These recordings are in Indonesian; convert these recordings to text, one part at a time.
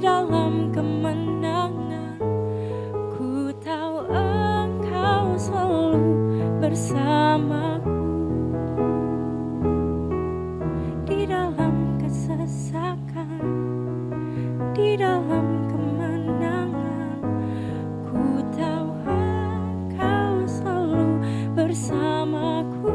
dalam kemenangan. Ku tahu Engkau selalu bersamaku. Di dalam kesesakan, di dalam kemenangan, ku tahu Engkau selalu bersamaku.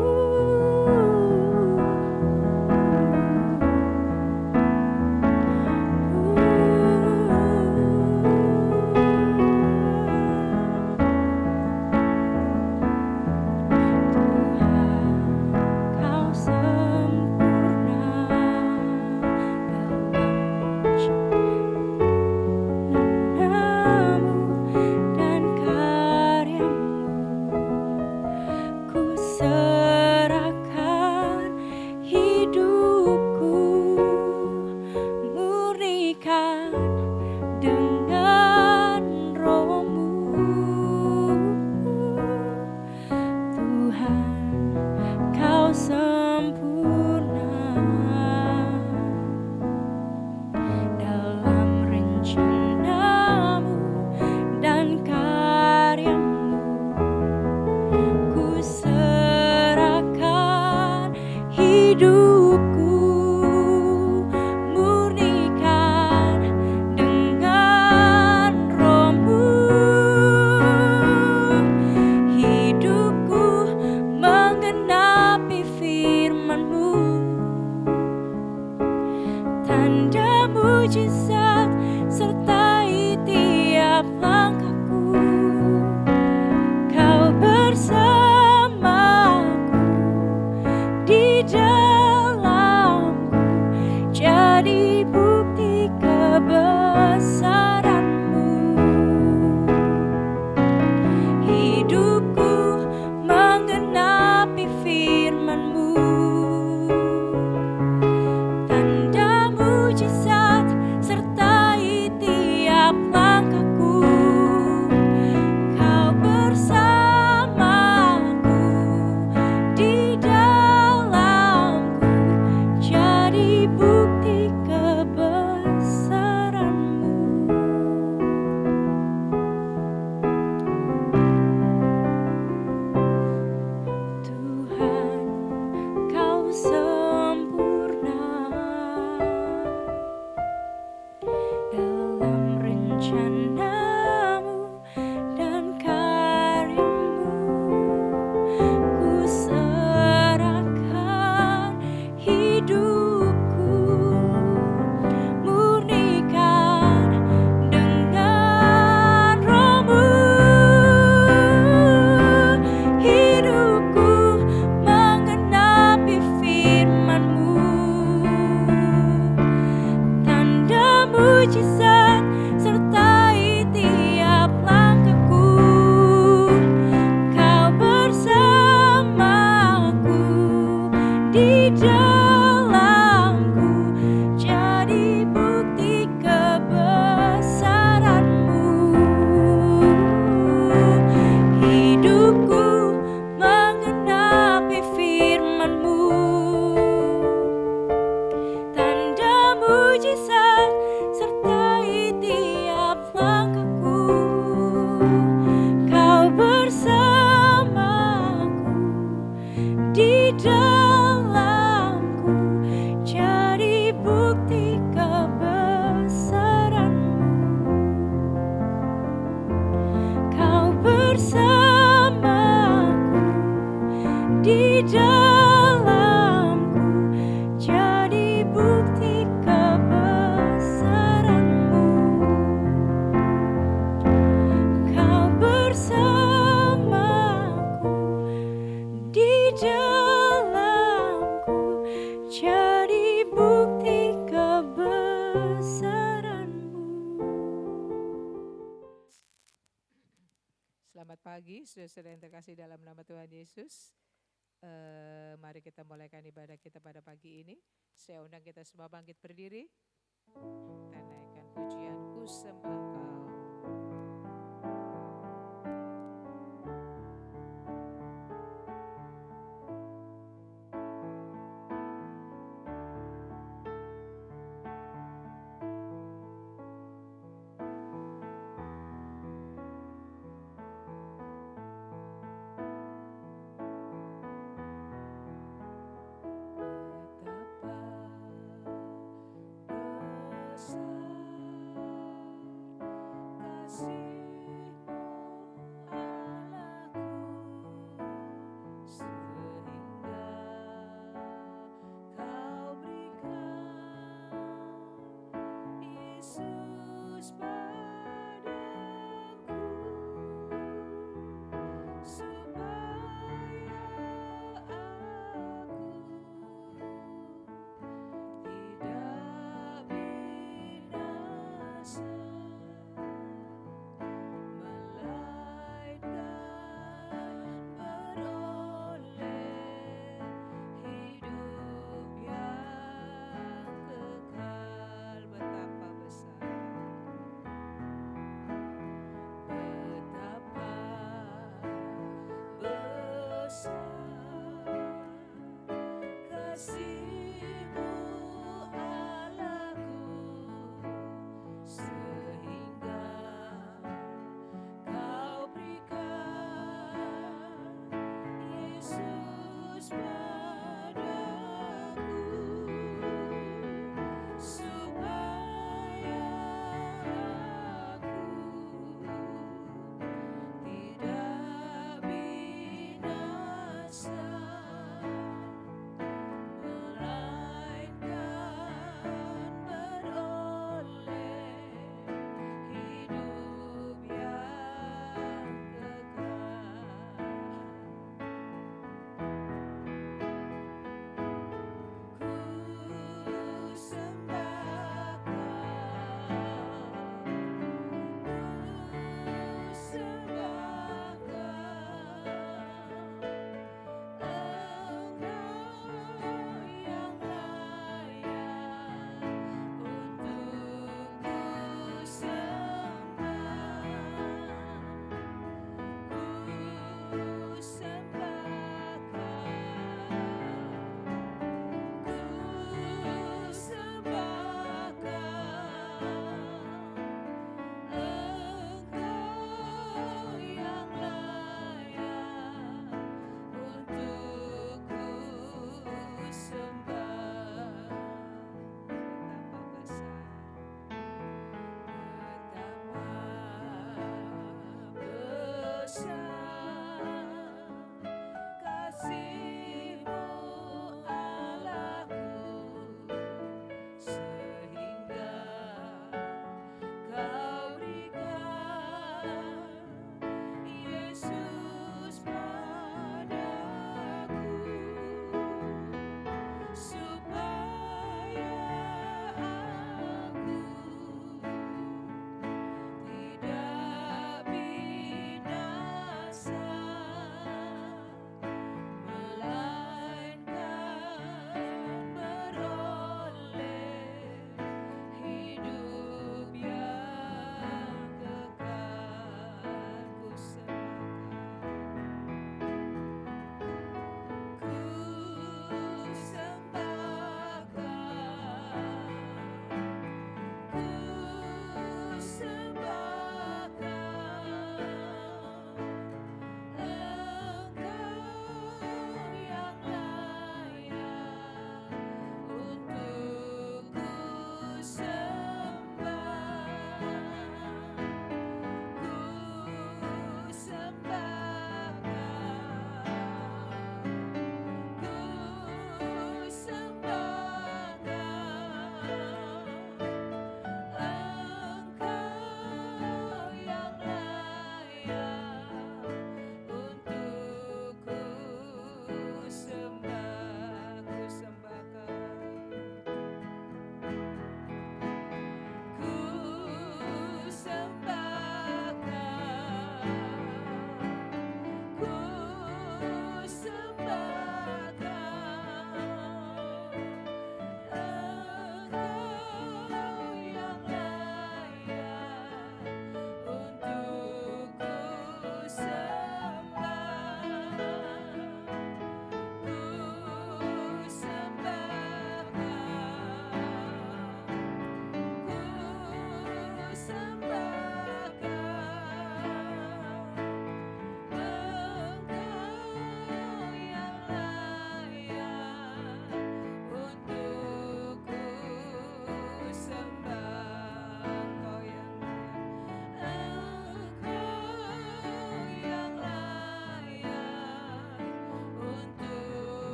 Selamat pagi, saudara-saudara yang terkasih dalam nama Tuhan Yesus. Mari kita mulaikan ibadah kita pada pagi ini. Saya undang kita semua bangkit berdiri dan naikkan pujian Ku Sembah Kau.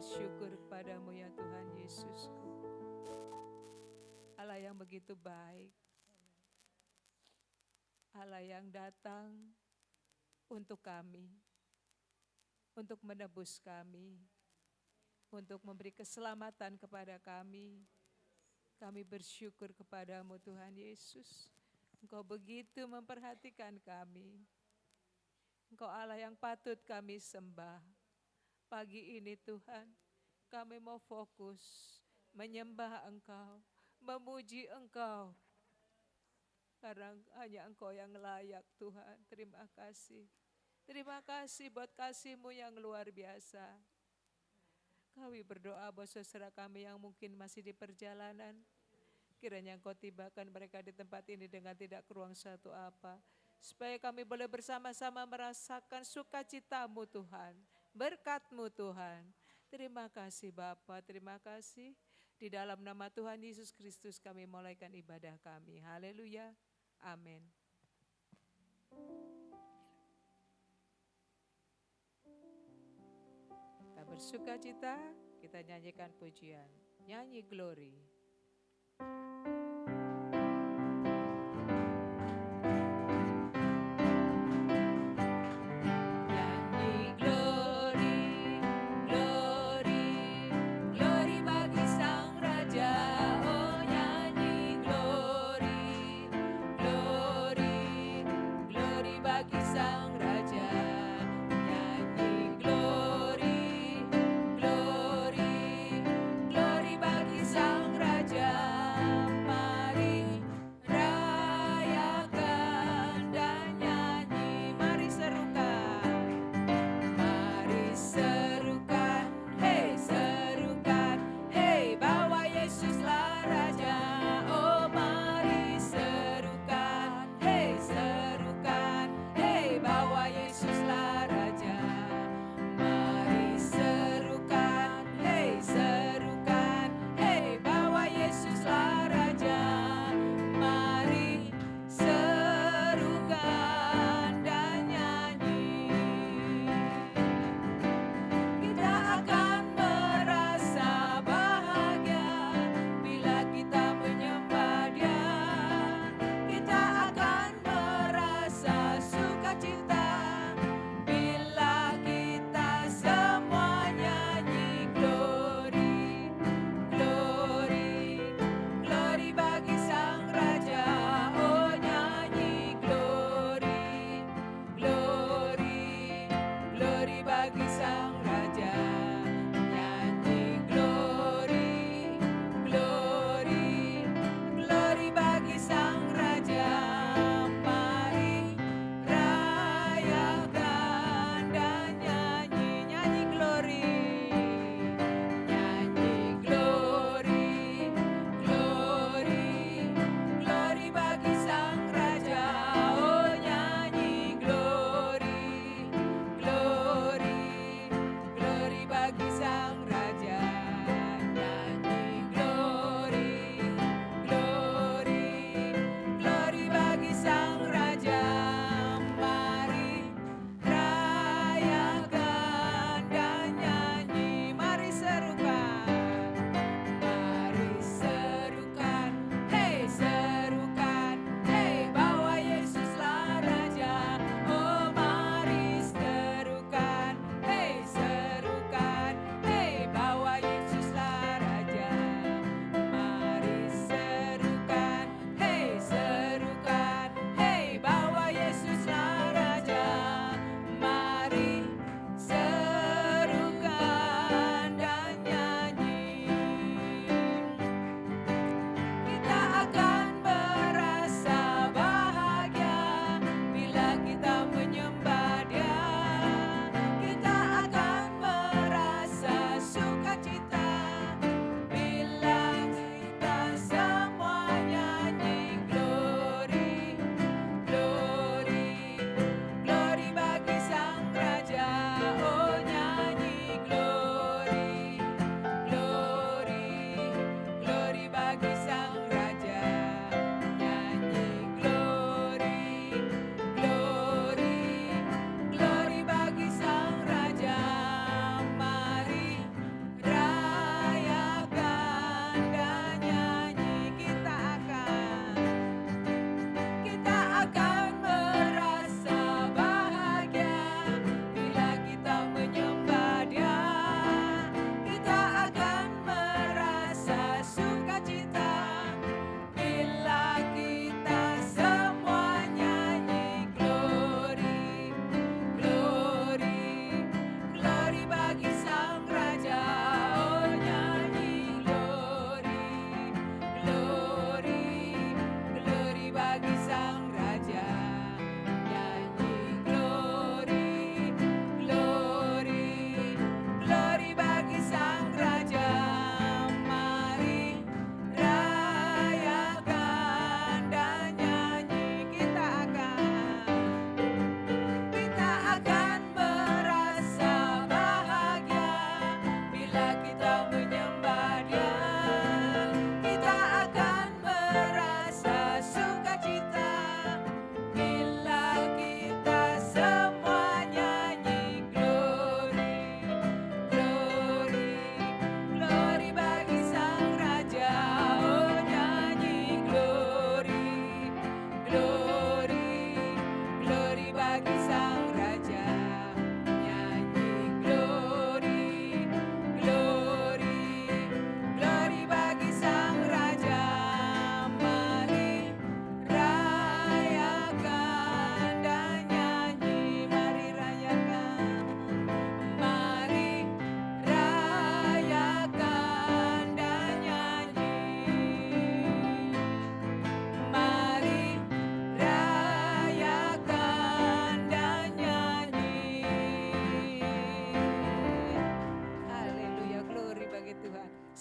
bersyukur kepadamu ya Tuhan Yesusku. Allah yang begitu baik. Allah yang datang untuk kami, untuk menebus kami, untuk memberi keselamatan kepada kami. Kami bersyukur kepadamu Tuhan Yesus. Engkau begitu memperhatikan kami. Engkau Allah yang patut kami sembah. Pagi ini Tuhan, kami mau fokus menyembah Engkau, memuji Engkau. Karena hanya Engkau yang layak Tuhan. Terima kasih. Terima kasih buat kasih-Mu yang luar biasa. Kami berdoa buat saudara kami yang mungkin masih di perjalanan. Kiranya Engkau tibakan mereka di tempat ini dengan tidak keruang suatu apa. Supaya kami boleh bersama-sama merasakan sukacita-Mu Tuhan. Berkat-Mu Tuhan. Terima kasih Bapa, terima kasih. Di dalam nama Tuhan Yesus Kristus kami mulaikan ibadah kami. Haleluya. Amin. Kita bersukacita, kita nyanyikan pujian. Nyanyi glory. Glory bagi Sang Raja.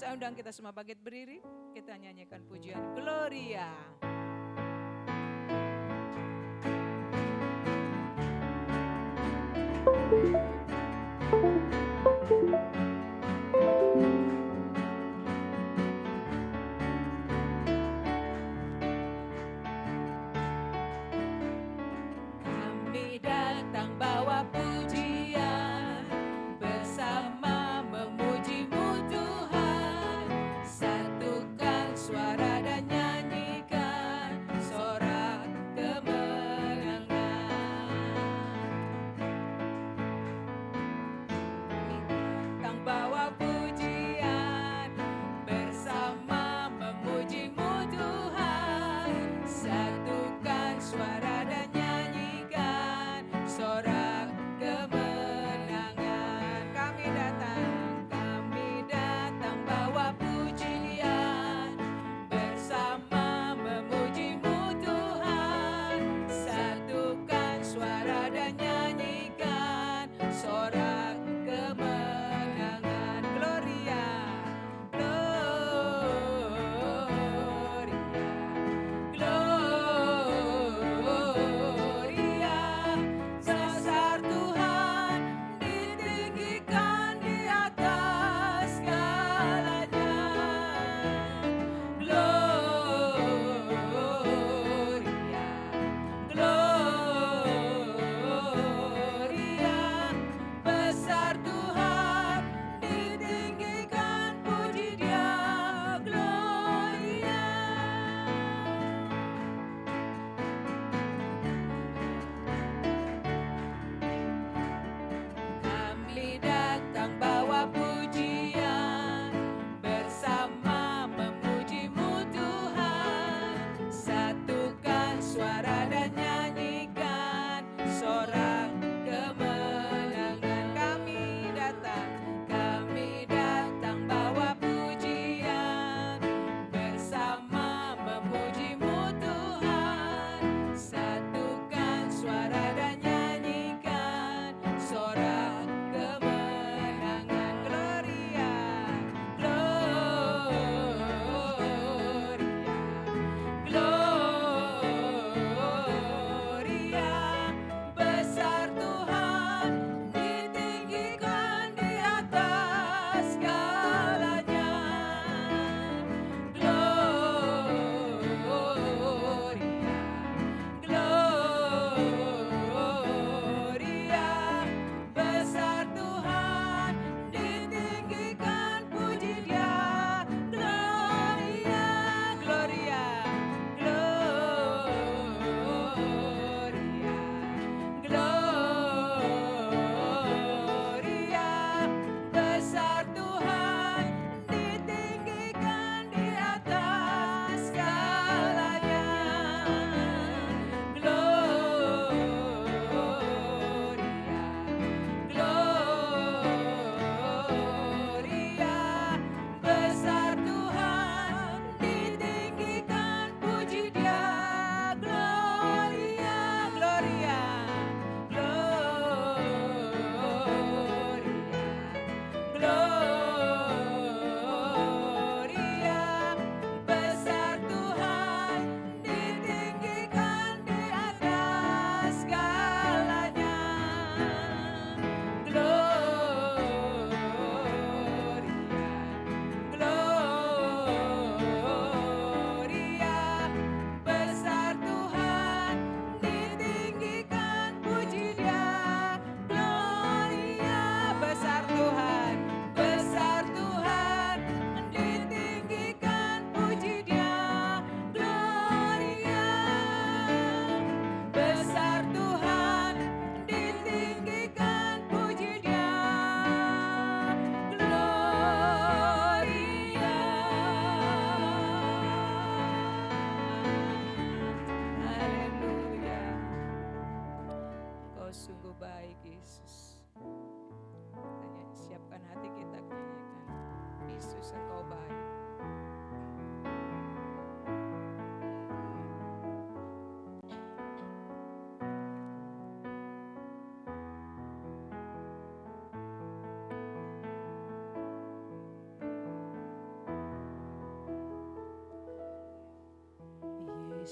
Saya undang kita semua bangkit berdiri, kita nyanyikan pujian Gloria. Kami datang bawa pujian, bersama memuji-Mu Tuhan, satukan suara dan nyanyikan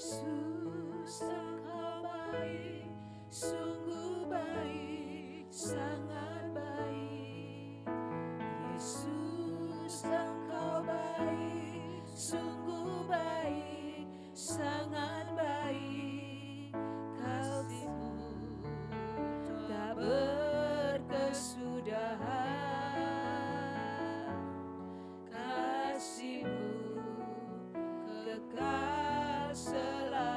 Yesus Engkau baik, sungguh baik, sangat baik. Yesus Engkau baik, sungguh baik, sangat baik. Kasih-Mu tak berkesudahan, kasih-Mu kekal selalu.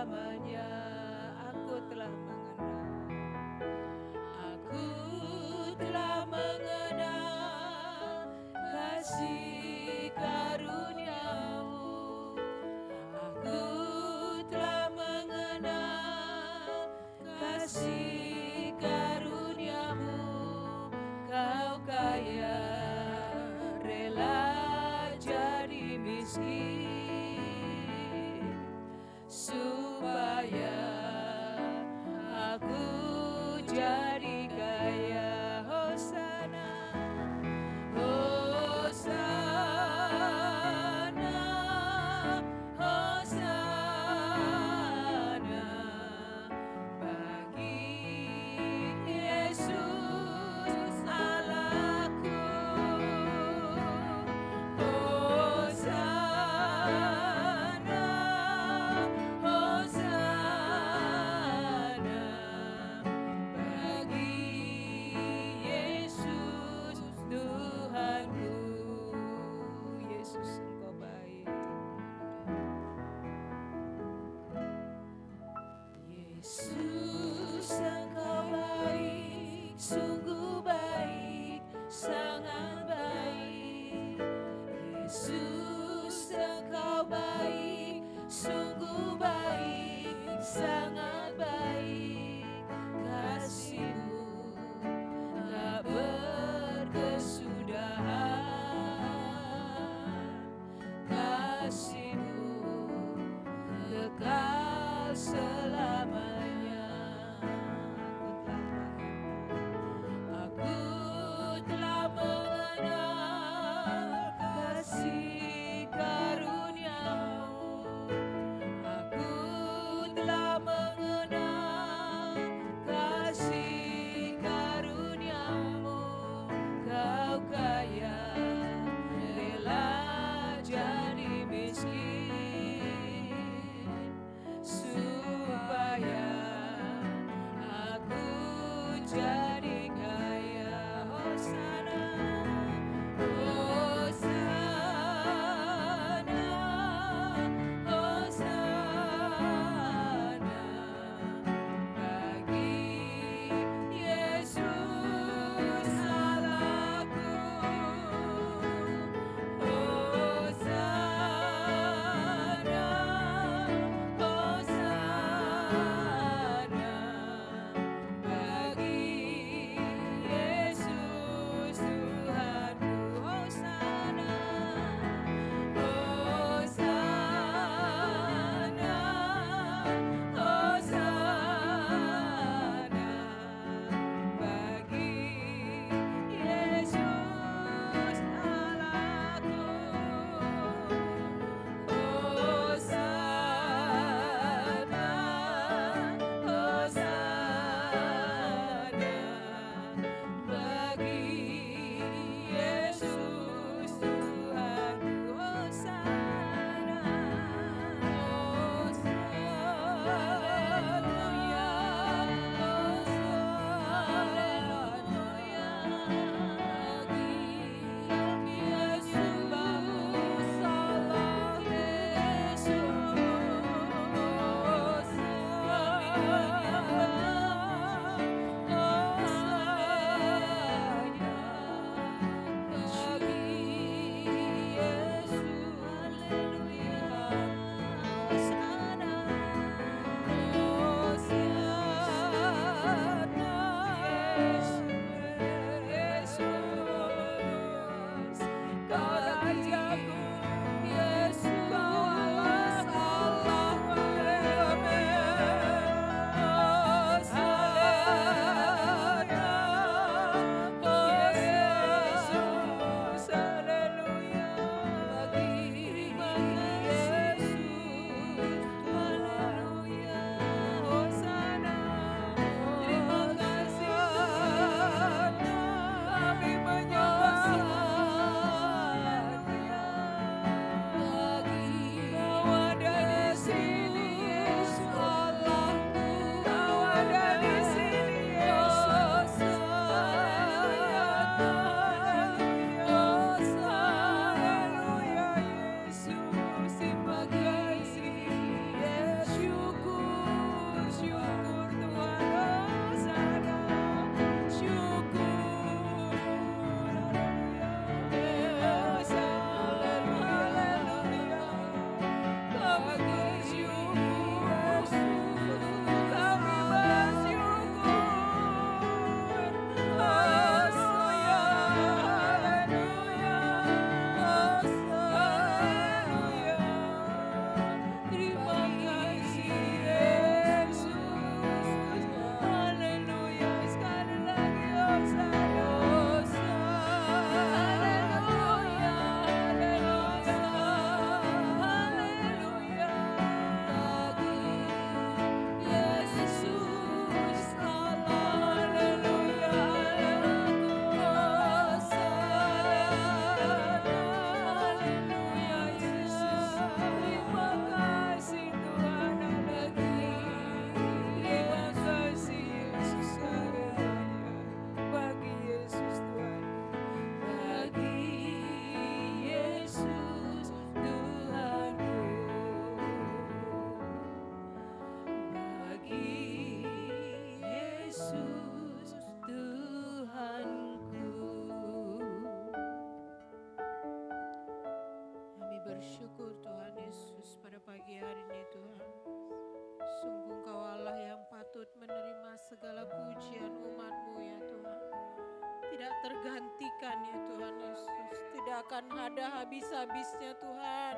tidak tergantikan ya Tuhan Yesus. Tidak akan ada habis-habisnya Tuhan.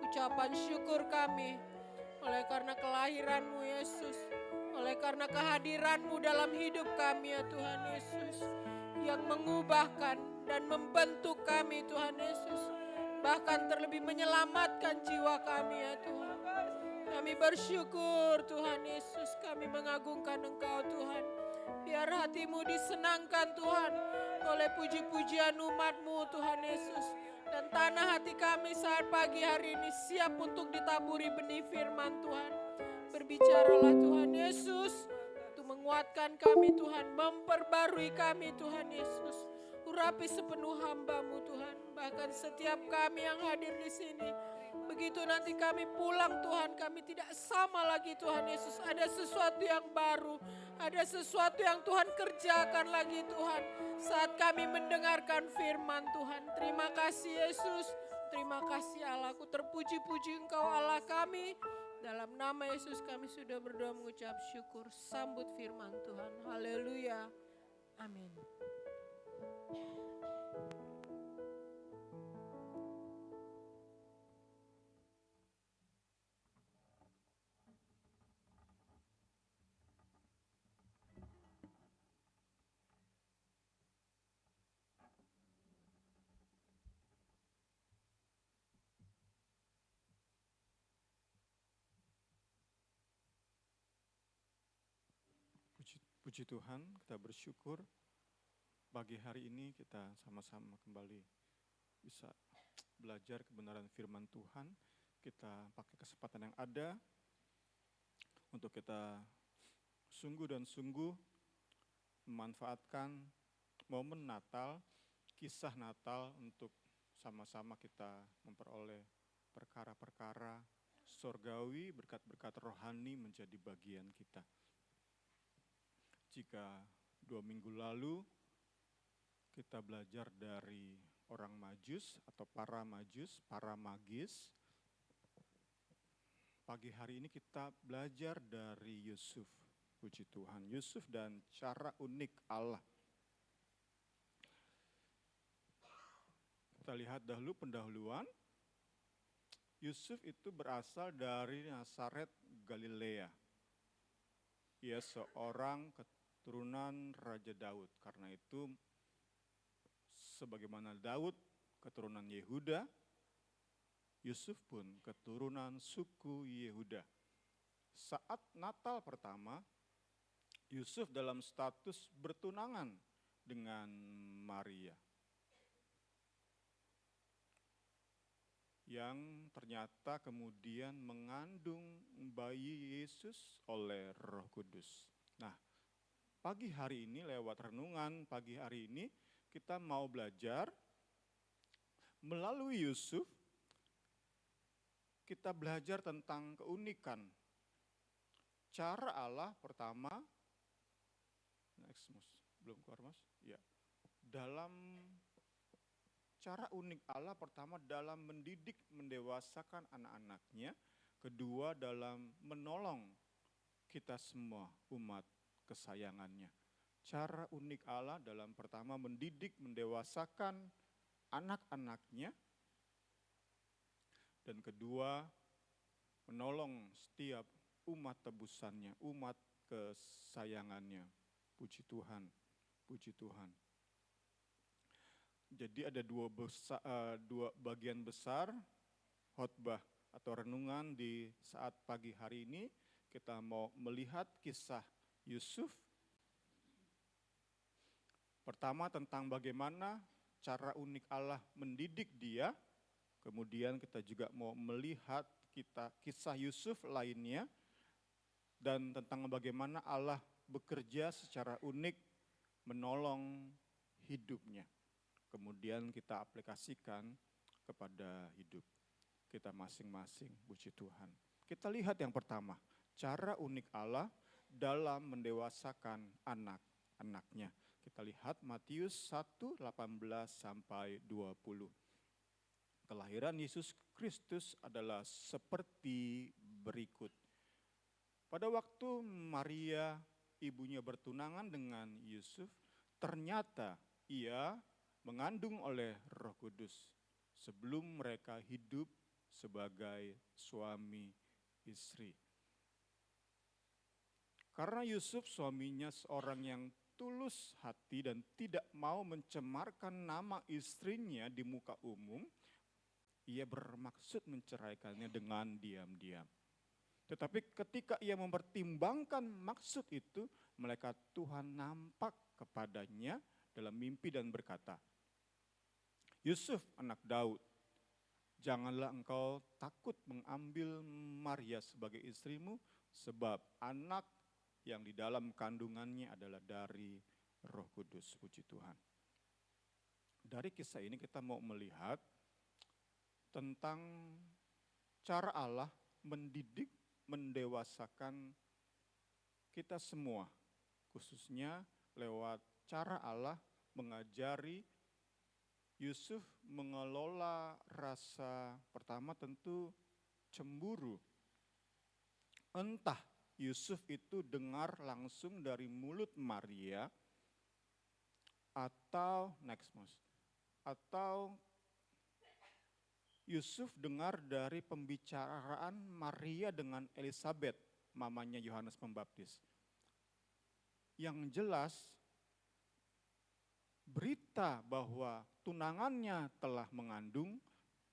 Ucapan syukur kami oleh karena kelahiran-Mu Yesus. Oleh karena kehadiran-Mu dalam hidup kami ya Tuhan Yesus. Yang mengubahkan dan membentuk kami Tuhan Yesus. Bahkan terlebih menyelamatkan jiwa kami ya Tuhan. Kami bersyukur Tuhan Yesus. Kami mengagungkan Engkau Tuhan. Biar hatimu disenangkan Tuhan oleh puji-pujian umat-Mu Tuhan Yesus. Dan tanah hati kami saat pagi hari ini siap untuk ditaburi benih firman Tuhan. Berbicaralah Tuhan Yesus untuk menguatkan kami Tuhan, memperbarui kami Tuhan Yesus. Urapi sepenuh hamba-Mu Tuhan, bahkan setiap kami yang hadir di sini. Begitu nanti kami pulang Tuhan, kami tidak sama lagi Tuhan Yesus. Ada sesuatu yang baru, ada sesuatu yang Tuhan kerjakan lagi Tuhan. Saat kami mendengarkan firman Tuhan. Terima kasih Yesus, terima kasih Allahku. Terpuji-puji Engkau Allah kami. Dalam nama Yesus kami sudah berdoa mengucap syukur. Sambut firman Tuhan. Haleluya. Amin. Puji Tuhan, kita bersyukur pagi hari ini kita sama-sama kembali bisa belajar kebenaran firman Tuhan. Kita pakai kesempatan yang ada untuk kita sungguh dan sungguh memanfaatkan momen Natal, kisah Natal untuk sama-sama kita memperoleh perkara-perkara surgawi, berkat-berkat rohani menjadi bagian kita. Jika 2 minggu lalu kita belajar dari orang Majus atau para Majus, para magis, pagi hari ini kita belajar dari Yusuf. Puji Tuhan, Yusuf dan cara unik Allah. Kita lihat dahulu pendahuluan. Yusuf itu berasal dari Nazaret, Galilea. Ia seorang keturunan Raja Daud. Karena itu, sebagaimana Daud keturunan Yehuda, Yusuf pun keturunan suku Yehuda. Saat Natal pertama, Yusuf dalam status bertunangan dengan Maria, yang ternyata kemudian mengandung bayi Yesus oleh Roh Kudus. Nah, pagi hari ini lewat renungan pagi hari ini kita mau belajar melalui Yusuf, kita belajar tentang keunikan cara Allah pertama, next mas, belum keluar mas, ya, dalam cara unik Allah pertama dalam mendidik, mendewasakan anak-anaknya, kedua dalam menolong kita semua umat kesayangannya. Cara unik Allah dalam pertama mendidik, mendewasakan anak-anaknya, dan kedua menolong setiap umat tebusannya, umat kesayangannya. Puji Tuhan, puji Tuhan. Jadi ada dua bagian besar khotbah atau renungan di saat pagi hari ini. Kita mau melihat kisah Yusuf. Pertama tentang bagaimana cara unik Allah mendidik dia. Kemudian kita juga mau melihat kisah Yusuf lainnya. Dan tentang bagaimana Allah bekerja secara unik menolong hidupnya. Kemudian kita aplikasikan kepada hidup kita masing-masing, puji Tuhan. Kita lihat yang pertama, cara unik Allah dalam mendewasakan anak-anaknya. Kita lihat Matius 1, 18 sampai 20. Kelahiran Yesus Kristus adalah seperti berikut. Pada waktu Maria ibunya bertunangan dengan Yusuf, ternyata ia mengandung oleh Roh Kudus sebelum mereka hidup sebagai suami istri. Karena Yusuf suaminya seorang yang tulus hati dan tidak mau mencemarkan nama istrinya di muka umum, ia bermaksud menceraikannya dengan diam-diam. Tetapi ketika ia mempertimbangkan maksud itu, malaikat Tuhan nampak kepadanya dalam mimpi dan berkata, "Yusuf anak Daud, janganlah engkau takut mengambil Maria sebagai istrimu, sebab anak yang di dalam kandungannya adalah dari Roh Kudus." Puji Tuhan. Dari kisah ini kita mau melihat tentang cara Allah mendidik, mendewasakan kita semua, khususnya lewat cara Allah mengajari Yusuf mengelola rasa pertama tentu cemburu. Entah Yusuf itu dengar langsung dari mulut Maria atau atau Yusuf dengar dari pembicaraan Maria dengan Elizabeth, mamanya Yohanes Pembaptis. Yang jelas berita bahwa tunangannya telah mengandung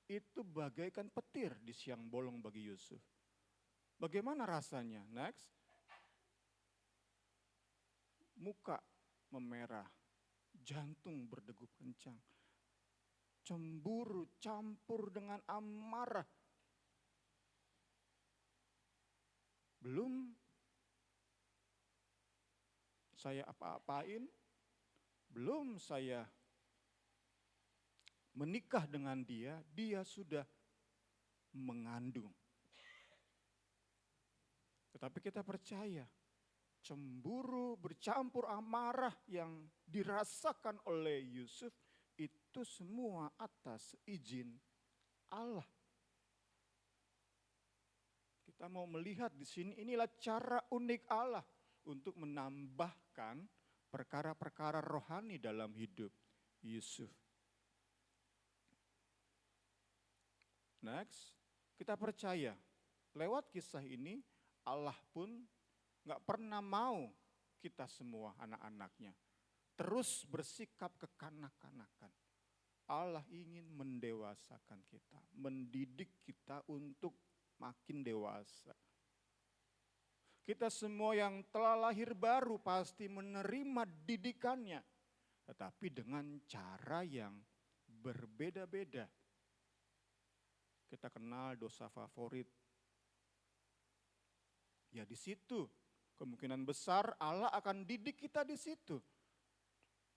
itu bagaikan petir di siang bolong bagi Yusuf. Bagaimana rasanya? Next. Muka memerah, jantung berdegup kencang. Cemburu campur dengan amarah. Belum saya apa-apain, belum saya menikah dengan dia, dia sudah mengandung. Tetapi kita percaya, cemburu bercampur amarah yang dirasakan oleh Yusuf itu semua atas izin Allah. Kita mau melihat di sini, inilah cara unik Allah untuk menambahkan perkara-perkara rohani dalam hidup Yusuf. Next, kita percaya lewat kisah ini Allah pun gak pernah mau kita semua anak-anaknya terus bersikap kekanak-kanakan. Allah ingin mendewasakan kita, mendidik kita untuk makin dewasa. Kita semua yang telah lahir baru pasti menerima didikannya, tetapi dengan cara yang berbeda-beda. Kita kenal dosa favorit. Ya di situ kemungkinan besar Allah akan didik kita di situ.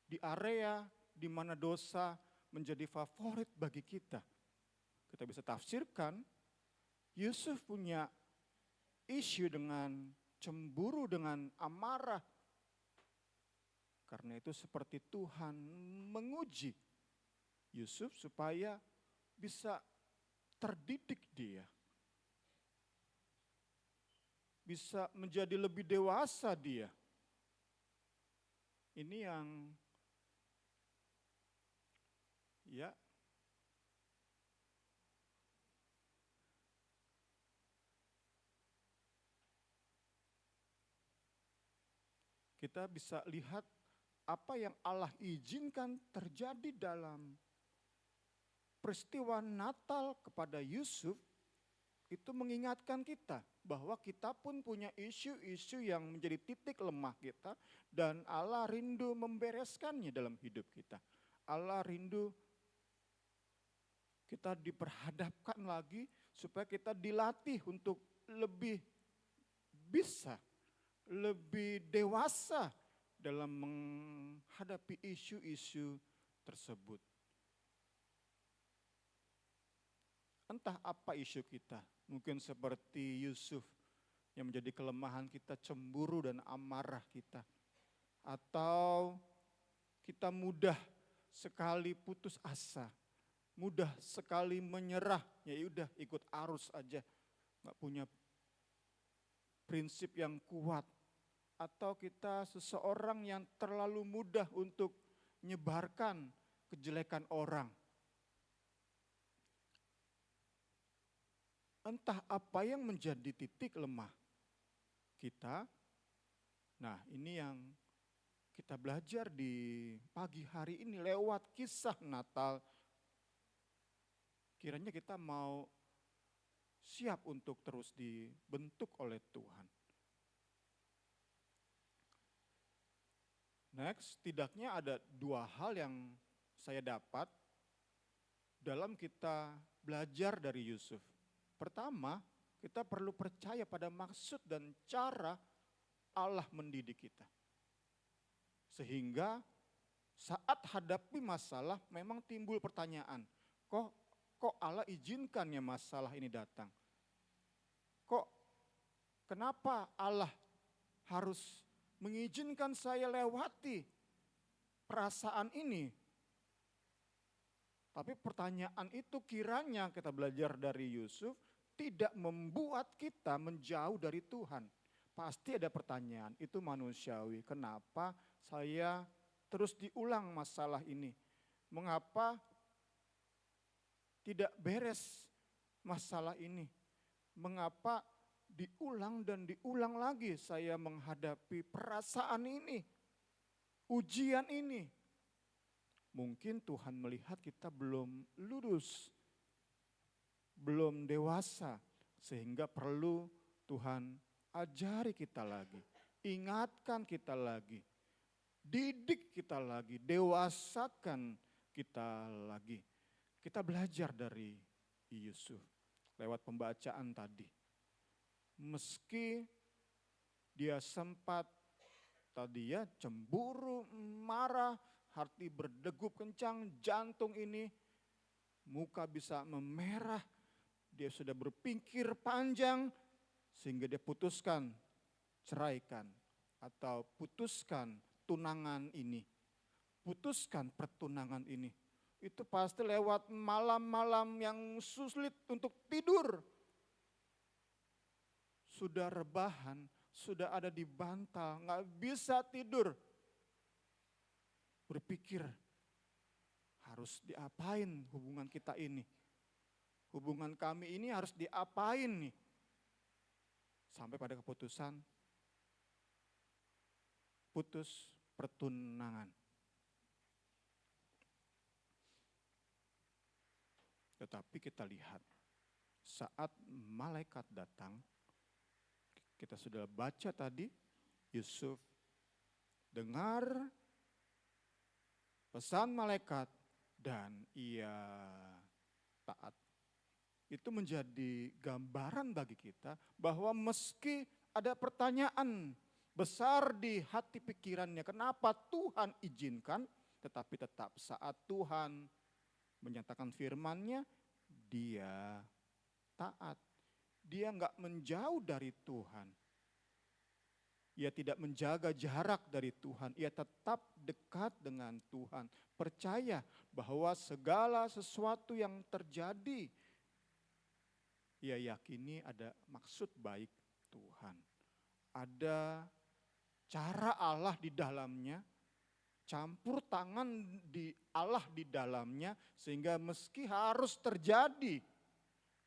Di area di mana dosa menjadi favorit bagi kita. Kita bisa tafsirkan, Yusuf punya isu dengan cemburu, dengan amarah. Karena itu seperti Tuhan menguji Yusuf supaya bisa terdidik dia. Bisa menjadi lebih dewasa dia. Ini yang ya kita bisa lihat apa yang Allah izinkan terjadi dalam peristiwa Natal kepada Yusuf itu mengingatkan kita bahwa kita pun punya isu-isu yang menjadi titik lemah kita dan Allah rindu membereskannya dalam hidup kita. Allah rindu kita diperhadapkan lagi supaya kita dilatih untuk lebih bisa, lebih dewasa dalam menghadapi isu-isu tersebut. Entah apa isu kita, mungkin seperti Yusuf yang menjadi kelemahan kita, cemburu dan amarah kita. Atau kita mudah sekali putus asa, mudah sekali menyerah, ya udah ikut arus aja, nggak punya prinsip yang kuat. Atau kita seseorang yang terlalu mudah untuk menyebarkan kejelekan orang. Entah apa yang menjadi titik lemah kita. Nah, ini yang kita belajar di pagi hari ini lewat kisah Natal. Kiranya kita mau siap untuk terus dibentuk oleh Tuhan. Next, setidaknya ada 2 hal yang saya dapat dalam kita belajar dari Yusuf. Pertama, kita perlu percaya pada maksud dan cara Allah mendidik kita. Sehingga saat hadapi masalah memang timbul pertanyaan, kok Allah izinkan ya masalah ini datang? Kenapa Allah harus mengizinkan saya lewati perasaan ini? Tapi pertanyaan itu kiranya kita belajar dari Yusuf tidak membuat kita menjauh dari Tuhan. Pasti ada pertanyaan, itu manusiawi. Kenapa saya terus diulang masalah ini? Mengapa tidak beres masalah ini? Mengapa diulang dan diulang lagi saya menghadapi perasaan ini, ujian ini? Mungkin Tuhan melihat kita belum lurus, belum dewasa, sehingga perlu Tuhan ajari kita lagi, ingatkan kita lagi, didik kita lagi, dewasakan kita lagi. Kita belajar dari Yusuf lewat pembacaan tadi. Meski dia sempat tadi ya cemburu, marah, hati berdegup kencang, jantung ini, muka bisa memerah, dia sudah berpikir panjang sehingga dia putuskan, ceraikan atau putuskan tunangan ini, putuskan pertunangan ini. Itu pasti lewat malam-malam yang sulit untuk tidur. Sudah rebahan, sudah ada di bantal, nggak bisa tidur. Berpikir, harus diapain hubungan kita ini? Hubungan kami ini harus diapain nih? Sampai pada keputusan, putus pertunangan. Tetapi kita lihat, saat malaikat datang, kita sudah baca tadi, Yusuf dengar pesan malaikat dan ia taat. Itu menjadi gambaran bagi kita bahwa meski ada pertanyaan besar di hati pikirannya, kenapa Tuhan izinkan, tetapi tetap saat Tuhan menyatakan firman-Nya, dia taat. Dia enggak menjauh dari Tuhan. Ia tidak menjaga jarak dari Tuhan. Ia tetap dekat dengan Tuhan. Percaya bahwa segala sesuatu yang terjadi, ia yakini ada maksud baik Tuhan. Ada cara Allah di dalamnya, campur tangan di Allah di dalamnya, sehingga meski harus terjadi,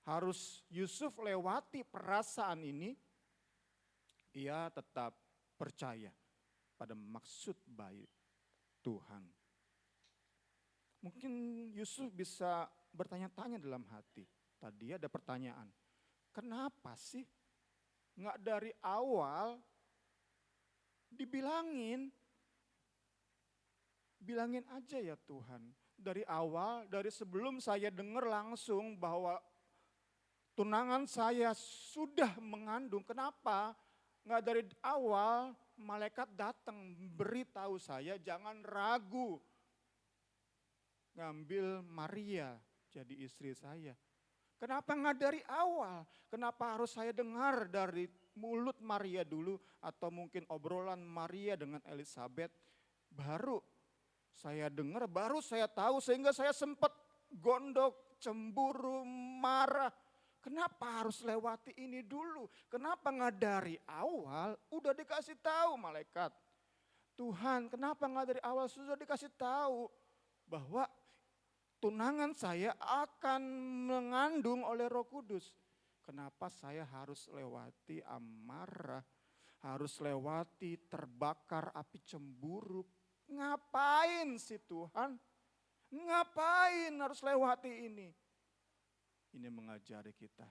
harus Yusuf lewati perasaan ini, ia tetap percaya pada maksud baik Tuhan. Mungkin Yusuf bisa bertanya-tanya dalam hati. Tadi ada pertanyaan, kenapa sih nggak dari awal dibilangin? Bilangin aja ya Tuhan. Dari awal, dari sebelum saya dengar langsung bahwa tunangan saya sudah mengandung, kenapa nggak dari awal malaikat datang beritahu saya jangan ragu ngambil Maria jadi istri saya. Kenapa nggak dari awal? Kenapa harus saya dengar dari mulut Maria dulu atau mungkin obrolan Maria dengan Elizabeth baru saya dengar, baru saya tahu sehingga saya sempat gondok, cemburu, marah. Kenapa harus lewati ini dulu? Kenapa nggak dari awal udah dikasih tahu malaikat? Tuhan, kenapa nggak dari awal sudah dikasih tahu bahwa tunangan saya akan mengandung oleh Roh Kudus. Kenapa saya harus lewati amarah, harus lewati terbakar api cemburu? Ngapain sih Tuhan? Ngapain harus lewati ini? Ini mengajari kita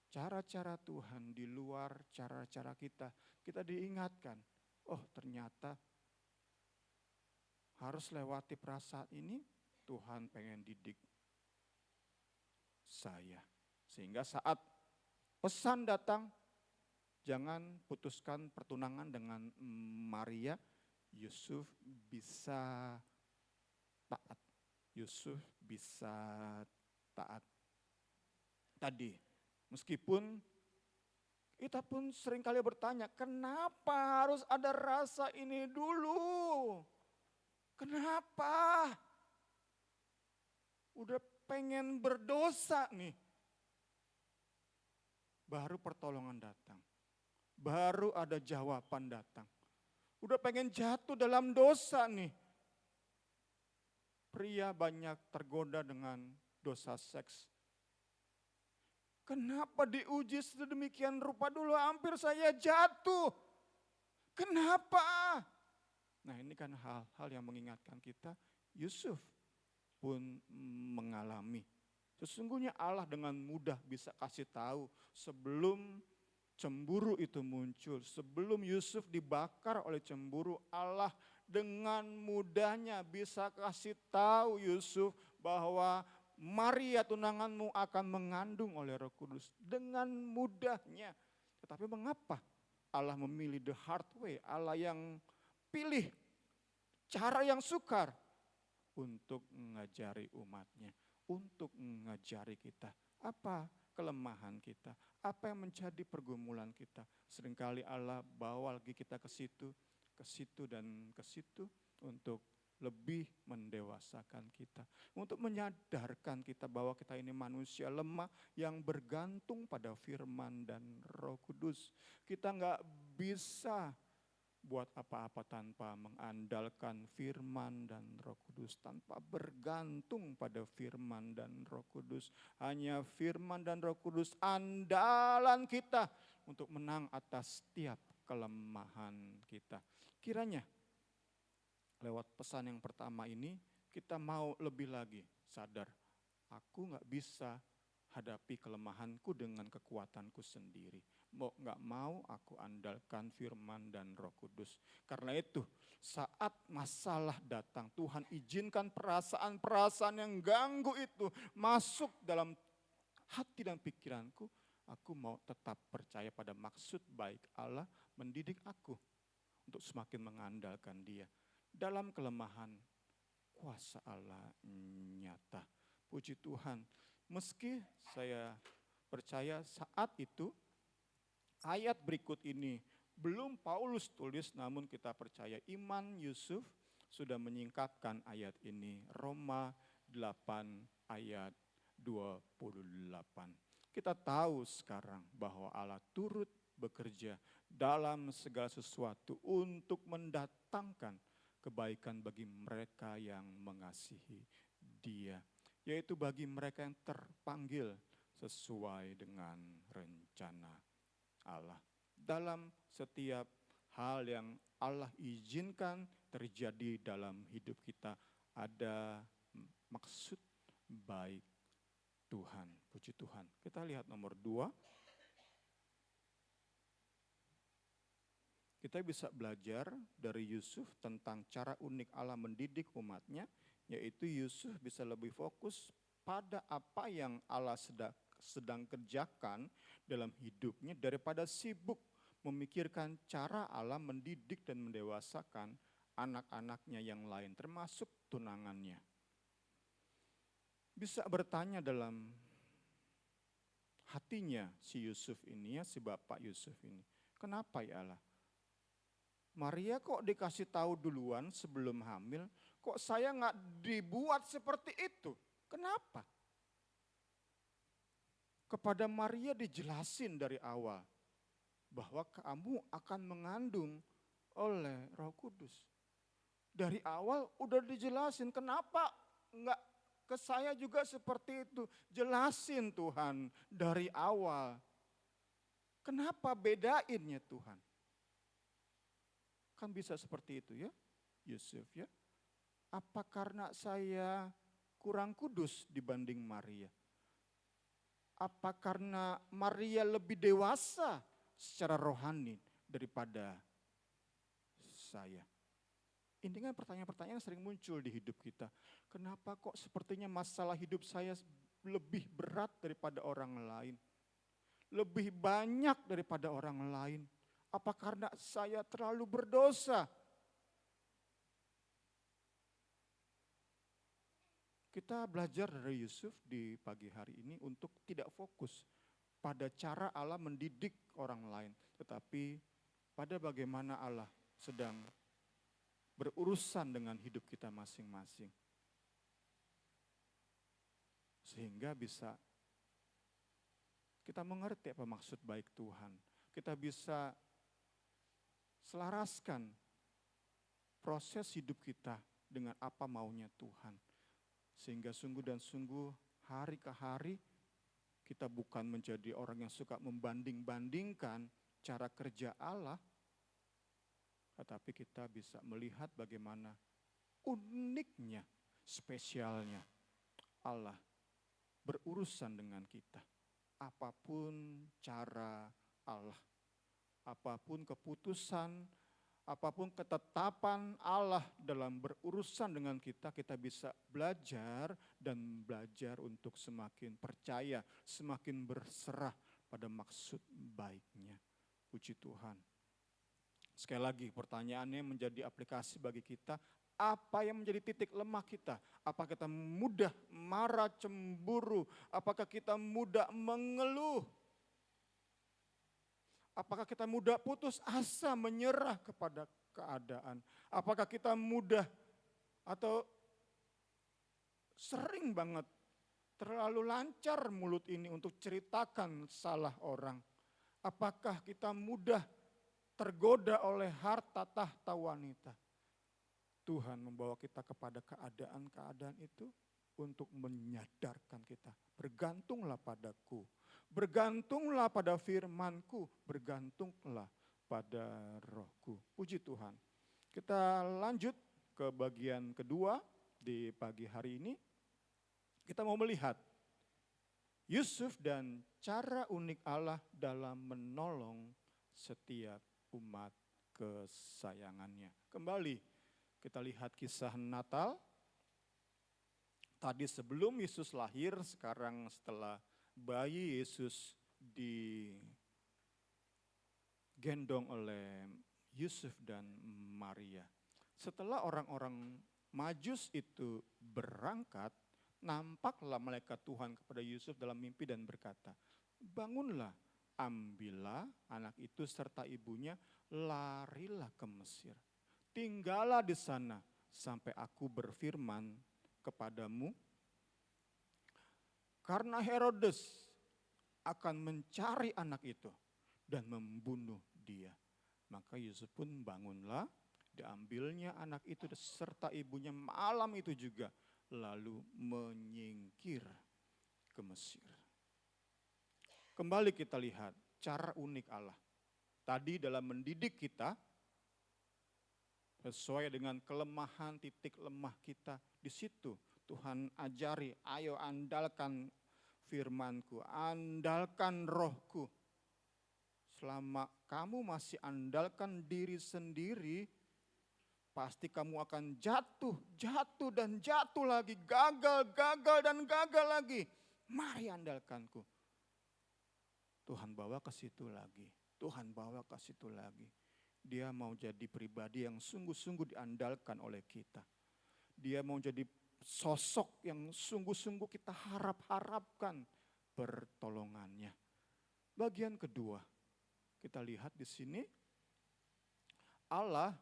cara-cara Tuhan di luar cara-cara kita. Kita diingatkan, oh ternyata harus lewati perasaan ini, Tuhan pengen didik saya. Sehingga saat pesan datang, jangan putuskan pertunangan dengan Maria, Yusuf bisa taat. Yusuf bisa taat. Tadi, meskipun kita pun seringkali bertanya, kenapa harus ada rasa ini dulu? Kenapa? Udah pengen berdosa nih. Baru pertolongan datang. Baru ada jawaban datang. Udah pengen jatuh dalam dosa nih. Pria banyak tergoda dengan dosa seks. Kenapa diuji sedemikian rupa dulu hampir saya jatuh? Kenapa? Nah ini kan hal-hal yang mengingatkan kita, Yusuf pun mengalami. Sesungguhnya Allah dengan mudah bisa kasih tahu sebelum cemburu itu muncul. Sebelum Yusuf dibakar oleh cemburu, Allah dengan mudahnya bisa kasih tahu Yusuf bahwa Maria tunanganmu akan mengandung oleh Roh Kudus. Dengan mudahnya. Tetapi mengapa Allah memilih the hard way? Allah yang pilih cara yang sukar untuk mengajari umatnya, untuk mengajari kita. Apa kelemahan kita, apa yang menjadi pergumulan kita. Seringkali Allah bawa lagi kita ke situ dan ke situ untuk lebih mendewasakan kita. Untuk menyadarkan kita bahwa kita ini manusia lemah yang bergantung pada firman dan Roh Kudus. Kita nggak bisa buat apa-apa tanpa mengandalkan firman dan Roh Kudus, tanpa bergantung pada firman dan Roh Kudus. Hanya firman dan Roh Kudus andalan kita untuk menang atas setiap kelemahan kita. Kiranya lewat pesan yang pertama ini kita mau lebih lagi sadar, aku gak bisa hadapi kelemahanku dengan kekuatanku sendiri. Gak mau aku andalkan firman dan Roh Kudus. Karena itu saat masalah datang, Tuhan izinkan perasaan-perasaan yang ganggu itu masuk dalam hati dan pikiranku. Aku mau tetap percaya pada maksud baik Allah mendidik aku untuk semakin mengandalkan Dia. Dalam kelemahan, kuasa Allah nyata. Puji Tuhan, meski saya percaya saat itu, ayat berikut ini belum Paulus tulis, namun kita percaya iman Yusuf sudah menyingkapkan ayat ini. Roma 8 ayat 28. Kita tahu sekarang bahwa Allah turut bekerja dalam segala sesuatu untuk mendatangkan kebaikan bagi mereka yang mengasihi Dia, yaitu bagi mereka yang terpanggil sesuai dengan rencana Allah. Dalam setiap hal yang Allah izinkan terjadi dalam hidup kita, ada maksud baik Tuhan. Puji Tuhan. Kita lihat nomor 2. Kita bisa belajar dari Yusuf tentang cara unik Allah mendidik umatnya, yaitu Yusuf bisa lebih fokus pada apa yang Allah sedang kerjakan dalam hidupnya daripada sibuk memikirkan cara Allah mendidik dan mendewasakan anak-anaknya yang lain, termasuk tunangannya. Bisa bertanya dalam hatinya si Yusuf ini, ya, si bapak Yusuf ini, kenapa ya Allah? Maria kok dikasih tahu duluan sebelum hamil, kok saya nggak dibuat seperti itu? Kenapa? Kepada Maria dijelasin dari awal bahwa kamu akan mengandung oleh Roh Kudus. Dari awal udah dijelasin, kenapa enggak ke saya juga seperti itu? Jelasin Tuhan dari awal. Kenapa bedainnya Tuhan? Kan bisa seperti itu ya, Yusuf ya. Apa karena saya kurang kudus dibanding Maria? Apa karena Maria lebih dewasa secara rohani daripada saya? Ini kan pertanyaan-pertanyaan yang sering muncul di hidup kita. Kenapa kok sepertinya masalah hidup saya lebih berat daripada orang lain? Lebih banyak daripada orang lain? Apa karena saya terlalu berdosa? Kita belajar dari Yusuf di pagi hari ini untuk tidak fokus pada cara Allah mendidik orang lain. Tetapi pada bagaimana Allah sedang berurusan dengan hidup kita masing-masing. Sehingga bisa kita mengerti apa maksud baik Tuhan. Kita bisa selaraskan proses hidup kita dengan apa maunya Tuhan. Sehingga sungguh dan sungguh hari ke hari kita bukan menjadi orang yang suka membanding-bandingkan cara kerja Allah, tetapi kita bisa melihat bagaimana uniknya, spesialnya Allah berurusan dengan kita. Apapun cara Allah, apapun keputusan, apapun ketetapan Allah dalam berurusan dengan kita, kita bisa belajar dan belajar untuk semakin percaya, semakin berserah pada maksud baiknya. Puji Tuhan. Sekali lagi pertanyaannya menjadi aplikasi bagi kita, apa yang menjadi titik lemah kita? Apakah kita mudah marah, cemburu? Apakah kita mudah mengeluh? Apakah kita mudah putus asa, menyerah kepada keadaan? Apakah kita mudah atau sering banget terlalu lancar mulut ini untuk ceritakan salah orang? Apakah kita mudah tergoda oleh harta tahta wanita? Tuhan membawa kita kepada keadaan-keadaan itu untuk menyadarkan kita. Bergantunglah padaku, bergantunglah pada firman-Ku, bergantunglah pada Roh-Ku. Puji Tuhan. Kita lanjut ke bagian kedua di pagi hari ini. Kita mau melihat Yusuf dan cara unik Allah dalam menolong setiap umat kesayangannya. Kembali kita lihat kisah Natal. Tadi sebelum Yesus lahir, sekarang setelah bayi Yesus digendong oleh Yusuf dan Maria. Setelah orang-orang Majus itu berangkat, nampaklah malaikat Tuhan kepada Yusuf dalam mimpi dan berkata, bangunlah, ambillah anak itu serta ibunya, larilah ke Mesir. Tinggallah di sana sampai aku berfirman kepadamu, karena Herodes akan mencari anak itu dan membunuh dia. Maka Yusuf pun bangunlah, diambilnya anak itu serta ibunya malam itu juga, lalu menyingkir ke Mesir. Kembali kita lihat cara unik Allah. Tadi dalam mendidik kita, sesuai dengan kelemahan, titik lemah kita. Di situ Tuhan ajari, ayo andalkan firman-Ku, andalkan Roh-Ku. Selama kamu masih andalkan diri sendiri, pasti kamu akan jatuh dan jatuh lagi, gagal dan gagal lagi. Mari andalkanku. Tuhan bawa ke situ lagi, Tuhan bawa ke situ lagi. Dia mau jadi pribadi yang sungguh-sungguh diandalkan oleh kita. Dia mau jadi sosok yang sungguh-sungguh kita harap-harapkan pertolongannya. Bagian kedua, kita lihat di sini Allah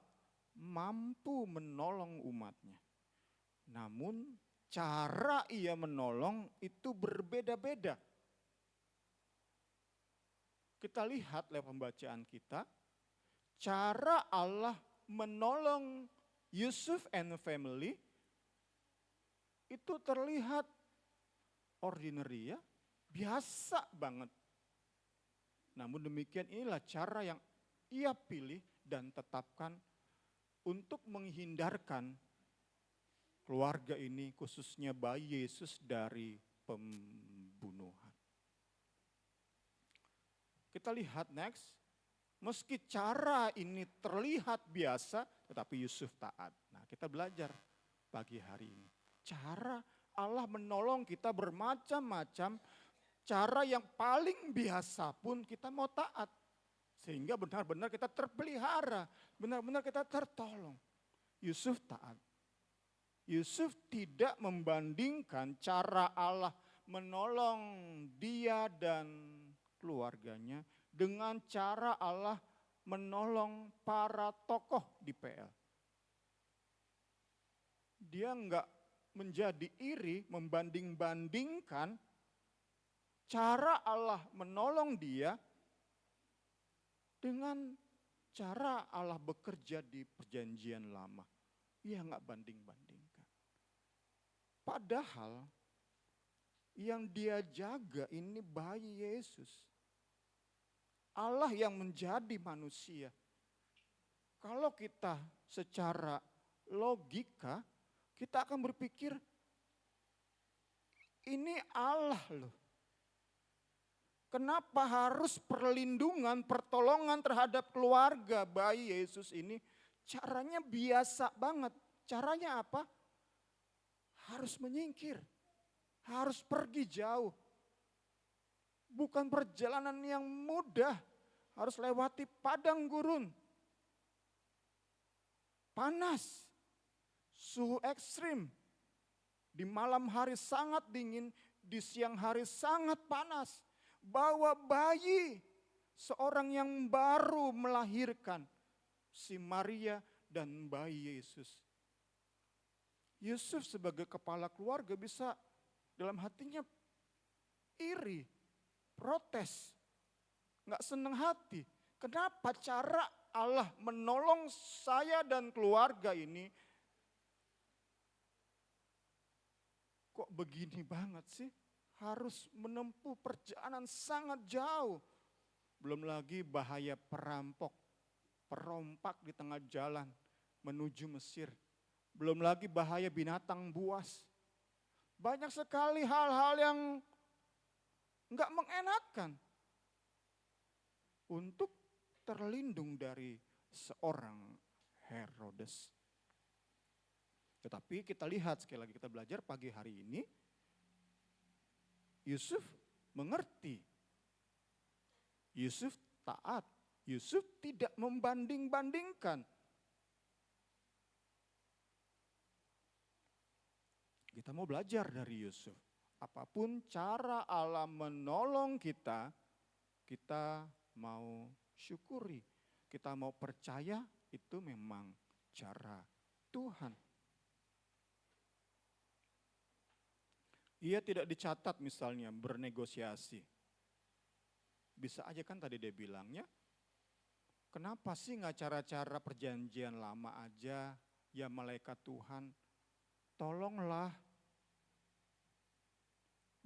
mampu menolong umatnya. Namun cara ia menolong itu berbeda-beda. Kita lihat lewat pembacaan kita, cara Allah menolong Yusuf and family itu terlihat ordinary ya, biasa banget. Namun demikian inilah cara yang ia pilih dan tetapkan untuk menghindarkan keluarga ini, khususnya bayi Yesus, dari pembunuhan. Kita lihat next, meski cara ini terlihat biasa, tetapi Yusuf taat. Nah, kita belajar pagi hari ini. Cara Allah menolong kita bermacam-macam, cara yang paling biasa pun kita mau taat. Sehingga benar-benar kita terpelihara, benar-benar kita tertolong. Yusuf taat. Yusuf tidak membandingkan cara Allah menolong dia dan keluarganya dengan cara Allah menolong para tokoh di PL. Dia enggak menjadi iri membanding-bandingkan cara Allah menolong dia dengan cara Allah bekerja di perjanjian lama. Ia enggak banding-bandingkan. Padahal yang dia jaga ini bayi Yesus. Allah yang menjadi manusia. Kalau kita secara logika, kita akan berpikir, ini Allah loh. Kenapa harus perlindungan, pertolongan terhadap keluarga bayi Yesus ini? Caranya biasa banget. Caranya apa? Harus menyingkir. Harus pergi jauh. Bukan perjalanan yang mudah. Harus lewati padang gurun. Panas. Suhu ekstrim. Di malam hari sangat dingin. Di siang hari sangat panas. Bawa bayi. Seorang yang baru melahirkan. Si Maria dan bayi Yesus. Yusuf sebagai kepala keluarga bisa dalam hatinya iri, protes, gak senang hati. Kenapa cara Allah menolong saya dan keluarga ini kok begini banget sih? Harus menempuh perjalanan sangat jauh. Belum lagi bahaya perampok, perompak di tengah jalan menuju Mesir. Belum lagi bahaya binatang buas. Banyak sekali hal-hal yang enggak mengenakan untuk terlindung dari seorang Herodes. Tetapi kita lihat sekali lagi, kita belajar pagi hari ini, Yusuf mengerti. Yusuf taat. Yusuf tidak membanding-bandingkan. Kita mau belajar dari Yusuf. Apapun cara Allah menolong kita, kita mau syukuri. Kita mau percaya itu memang cara Tuhan. Ia tidak dicatat misalnya bernegosiasi. Bisa aja kan tadi dia bilangnya, kenapa sih nggak cara-cara perjanjian lama aja ya malaikat Tuhan? Tolonglah.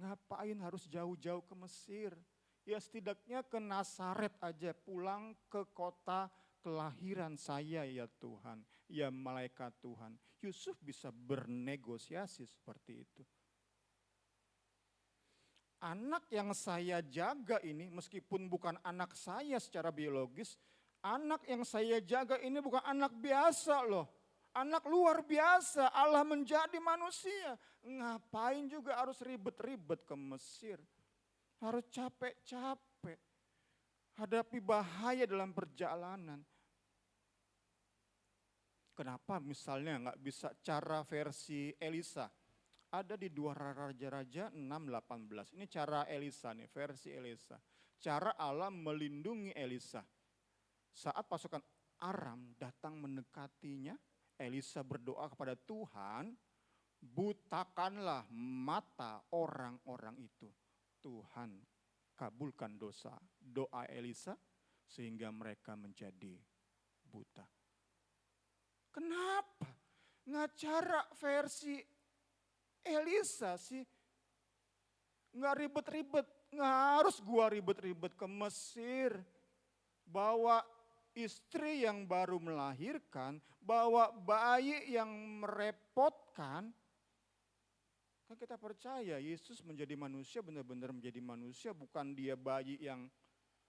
Ngapain harus jauh-jauh ke Mesir? Ya setidaknya ke Nazaret aja, pulang ke kota kelahiran saya ya Tuhan, ya malaikat Tuhan. Yusuf bisa bernegosiasi seperti itu. Anak yang saya jaga ini meskipun bukan anak saya secara biologis, anak yang saya jaga ini bukan anak biasa loh. Anak luar biasa, Allah menjadi manusia. Ngapain juga harus ribet-ribet ke Mesir? Harus capek-capek. Hadapi bahaya dalam perjalanan. Kenapa misalnya nggak bisa cara versi Elisa? Ada di 2 Raja-Raja 6:18. Ini cara Elisa nih, versi Elisa. Cara Allah melindungi Elisa. Saat pasukan Aram datang mendekatinya, Elisa berdoa kepada Tuhan, butakanlah mata orang-orang itu. Tuhan kabulkan doa Elisa sehingga mereka menjadi buta. Kenapa? Ngacara versi Elisa sih. Nggak ribet-ribet, nggak harus gua ribet-ribet ke Mesir. Bawa istri yang baru melahirkan, bawa bayi yang merepotkan. Kan kita percaya Yesus menjadi manusia, benar-benar menjadi manusia, bukan dia bayi yang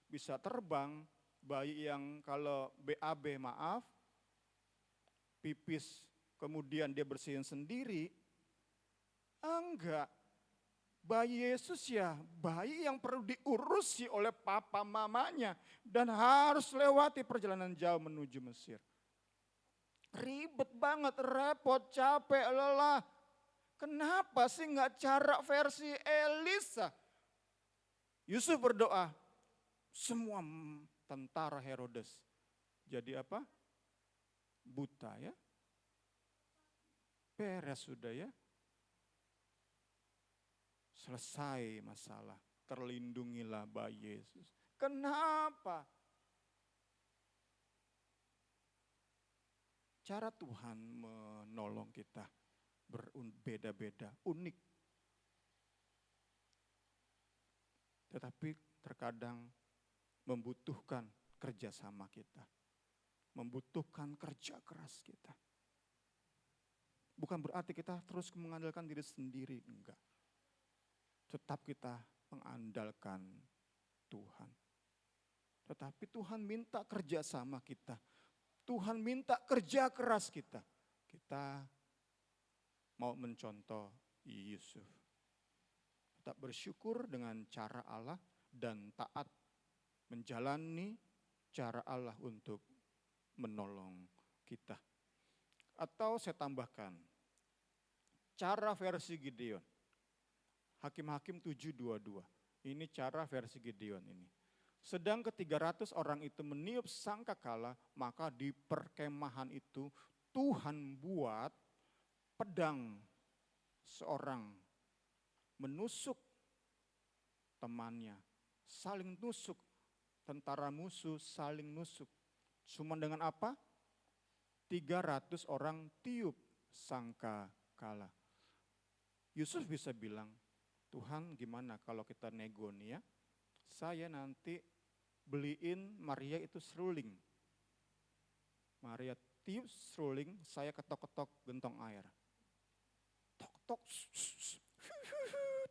bisa terbang, bayi yang kalau BAB maaf, pipis kemudian dia bersihin sendiri. Enggak. Bayi Yesus ya bayi yang perlu diurusi oleh papa mamanya dan harus lewati perjalanan jauh menuju Mesir. Ribet banget, repot, capek, lelah. Kenapa sih nggak cara versi Elisa? Yusuf berdoa, semua tentara Herodes jadi apa? Buta ya. Beres sudah ya. Selesai masalah, terlindungilah bayi Yesus. Kenapa? Cara Tuhan menolong kita berbeda-beda, unik. Tetapi terkadang membutuhkan kerjasama kita. Membutuhkan kerja keras kita. Bukan berarti kita terus mengandalkan diri sendiri, enggak. Tetap kita mengandalkan Tuhan. Tetapi Tuhan minta kerjasama kita. Tuhan minta kerja keras kita. Kita mau mencontoh Yusuf. Tetap bersyukur dengan cara Allah dan taat menjalani cara Allah untuk menolong kita. Atau saya tambahkan, cara versi Gideon. Hakim-Hakim 7:22. Ini cara versi Gideon ini. Sedang ke-300 orang itu meniup sangkakala, maka di perkemahan itu Tuhan buat pedang seorang menusuk temannya. Saling nusuk, tentara musuh saling nusuk. Cuma dengan apa? 300 orang tiup sangkakala. Yusuf bisa bilang, Tuhan gimana kalau kita nego nih ya, saya nanti beliin Maria itu seruling. Maria tiup seruling, saya ketok-ketok gentong air. Tok-tok,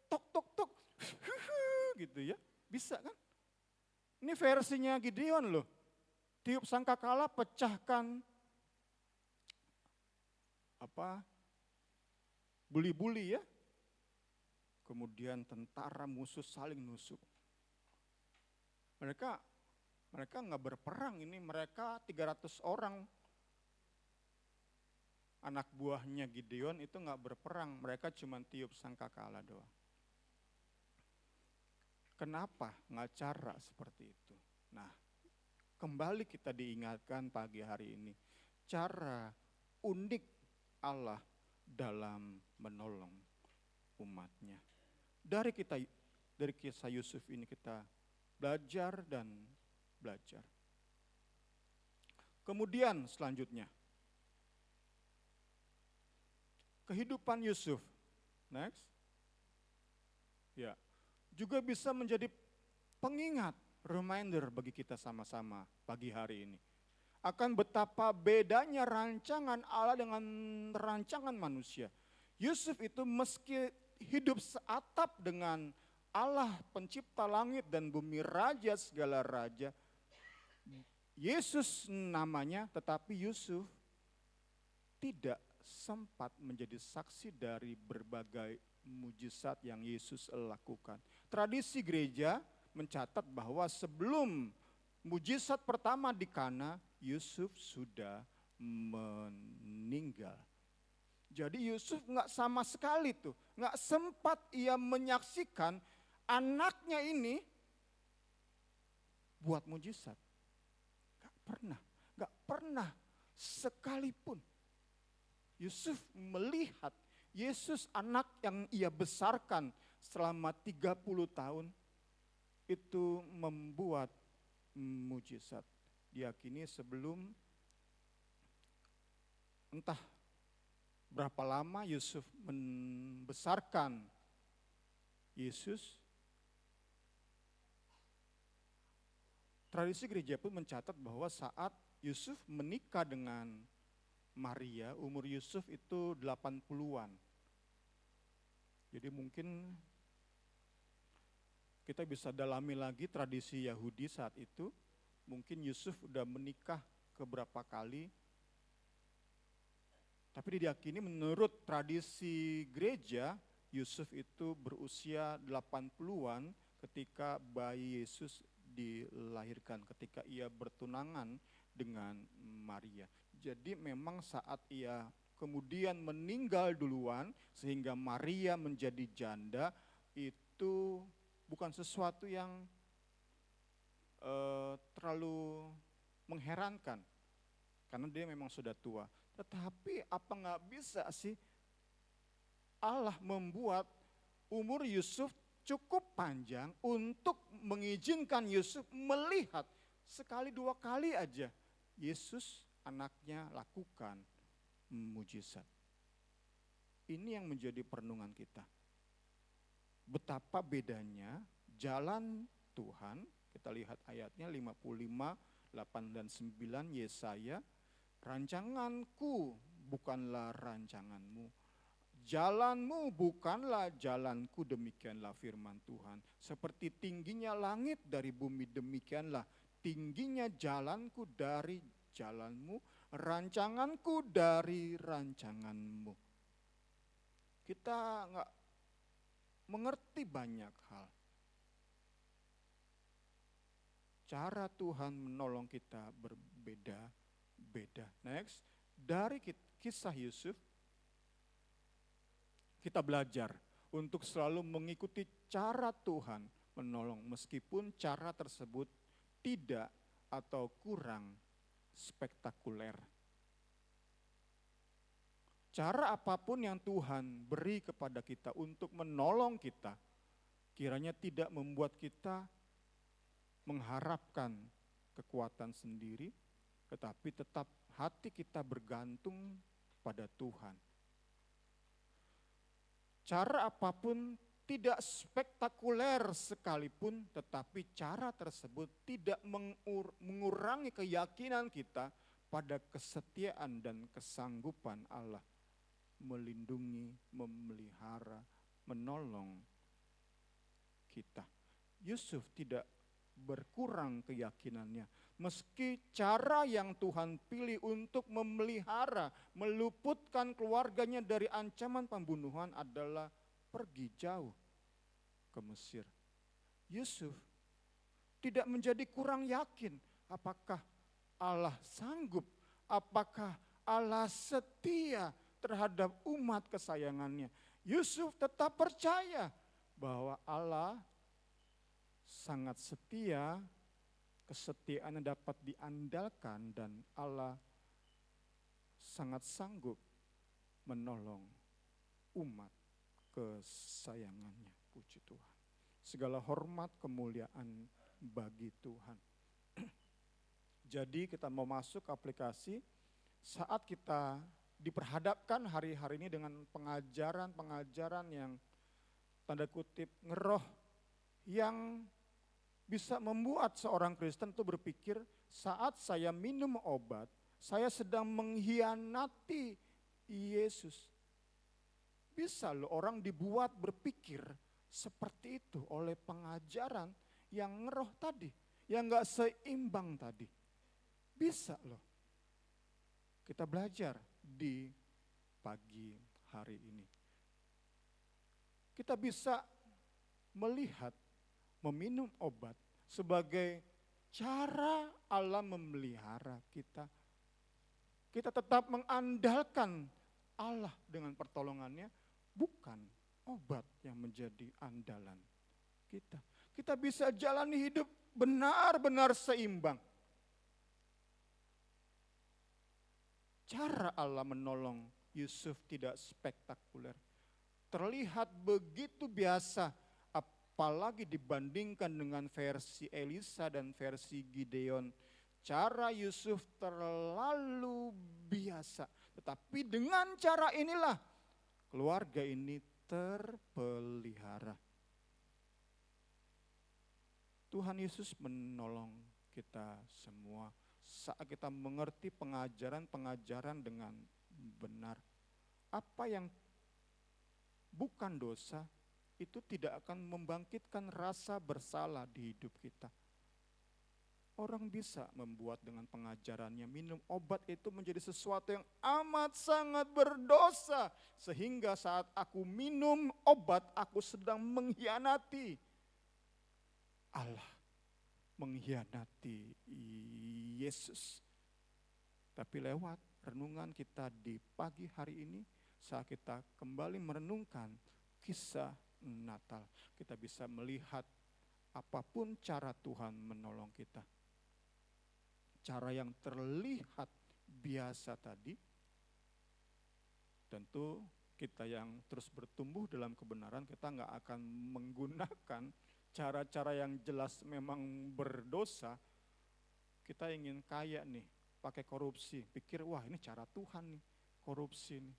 tok-tok-tok, gitu ya, bisa kan? Ini versinya Gideon loh, tiup sangkakala pecahkan buli-buli ya. Kemudian tentara musuh saling nusuk. Mereka nggak berperang ini, mereka 300 orang. Anak buahnya Gideon itu nggak berperang, mereka cuma tiup sangkakala doang. Kenapa nggak cara seperti itu? Nah, kembali kita diingatkan pagi hari ini, cara unik Allah dalam menolong umatnya. Dari kisah Yusuf ini kita belajar dan belajar. Kemudian selanjutnya, kehidupan Yusuf. Next. Ya, juga bisa menjadi pengingat, reminder bagi kita sama-sama pagi hari ini. Akan betapa bedanya rancangan Allah dengan rancangan manusia. Yusuf itu meski hidup seatap dengan Allah pencipta langit dan bumi, raja segala raja. Yesus namanya, tetapi Yusuf tidak sempat menjadi saksi dari berbagai mujizat yang Yesus lakukan. Tradisi gereja mencatat bahwa sebelum mujizat pertama di Kana, Yusuf sudah meninggal. Jadi Yusuf nggak sama sekali tuh, nggak sempat ia menyaksikan anaknya ini buat mujizat. Nggak pernah sekalipun. Yusuf melihat Yesus anak yang ia besarkan selama 30 tahun itu membuat mujizat. Diyakini sebelum entah Berapa lama Yusuf membesarkan Yesus? Tradisi gereja pun mencatat bahwa saat Yusuf menikah dengan Maria, umur Yusuf itu 80-an. Jadi mungkin kita bisa dalami lagi tradisi Yahudi saat itu. Mungkin Yusuf udah menikah keberapa kali. Tapi diyakini menurut tradisi gereja, Yusuf itu berusia 80-an ketika bayi Yesus dilahirkan, ketika ia bertunangan dengan Maria. Jadi memang saat ia kemudian meninggal duluan sehingga Maria menjadi janda, itu bukan sesuatu yang terlalu mengherankan karena dia memang sudah tua. Tetapi apa nggak bisa sih Allah membuat umur Yusuf cukup panjang untuk mengizinkan Yusuf melihat sekali dua kali aja Yesus anaknya lakukan mujizat. Ini yang menjadi perenungan kita. Betapa bedanya jalan Tuhan, kita lihat ayatnya 55, 8 dan 9 Yesaya, rancanganku bukanlah rancanganmu, jalanmu bukanlah jalanku, demikianlah firman Tuhan. Seperti tingginya langit dari bumi, demikianlah tingginya jalanku dari jalanmu, rancanganku dari rancanganmu. Kita nggak mengerti banyak hal. Cara Tuhan menolong kita berbeda-beda. Next, dari kisah Yusuf, kita belajar untuk selalu mengikuti cara Tuhan menolong meskipun cara tersebut tidak atau kurang spektakuler. Cara apapun yang Tuhan beri kepada kita untuk menolong kita, kiranya tidak membuat kita mengharapkan kekuatan sendiri, tetapi tetap hati kita bergantung pada Tuhan. Cara apapun tidak spektakuler sekalipun, tetapi cara tersebut tidak mengurangi keyakinan kita pada kesetiaan dan kesanggupan Allah melindungi, memelihara, menolong kita. Yusuf tidak berkurang keyakinannya. Meski cara yang Tuhan pilih untuk memelihara, meluputkan keluarganya dari ancaman pembunuhan adalah pergi jauh ke Mesir. Yusuf tidak menjadi kurang yakin apakah Allah sanggup, apakah Allah setia terhadap umat kesayangannya. Yusuf tetap percaya bahwa Allah sangat setia, kesetiaannya dapat diandalkan dan Allah sangat sanggup menolong umat kesayangannya. Puji Tuhan. Segala hormat kemuliaan bagi Tuhan. Jadi kita mau masuk ke aplikasi saat kita diperhadapkan hari-hari ini dengan pengajaran-pengajaran yang tanda kutip ngeroh, yang bisa membuat seorang Kristen itu berpikir saat saya minum obat, saya sedang mengkhianati Yesus. Bisa loh orang dibuat berpikir seperti itu oleh pengajaran yang ngeroh tadi, yang gak seimbang tadi. Bisa loh. Kita belajar di pagi hari ini. Kita bisa melihat meminum obat sebagai cara Allah memelihara kita. Kita tetap mengandalkan Allah dengan pertolongannya, bukan obat yang menjadi andalan kita. Kita bisa jalani hidup benar-benar seimbang. Cara Allah menolong Yusuf tidak spektakuler. Terlihat begitu biasa, apalagi dibandingkan dengan versi Elisa dan versi Gideon. Cara Yusuf terlalu biasa, Tetapi dengan cara inilah keluarga ini terpelihara. Tuhan Yesus menolong kita semua saat kita mengerti pengajaran-pengajaran dengan benar. Apa yang bukan dosa itu tidak akan membangkitkan rasa bersalah di hidup kita. Orang bisa membuat dengan pengajarannya minum obat itu menjadi sesuatu yang amat sangat berdosa. Sehingga saat aku minum obat, aku sedang mengkhianati Allah. Mengkhianati Yesus. Tapi lewat renungan kita di pagi hari ini, saat kita kembali merenungkan kisah Natal, kita bisa melihat apapun cara Tuhan menolong kita. Cara yang terlihat biasa tadi, tentu kita yang terus bertumbuh dalam kebenaran, kita nggak akan menggunakan cara-cara yang jelas memang berdosa. Kita ingin kaya nih, pakai korupsi, pikir wah ini cara Tuhan nih, korupsi nih.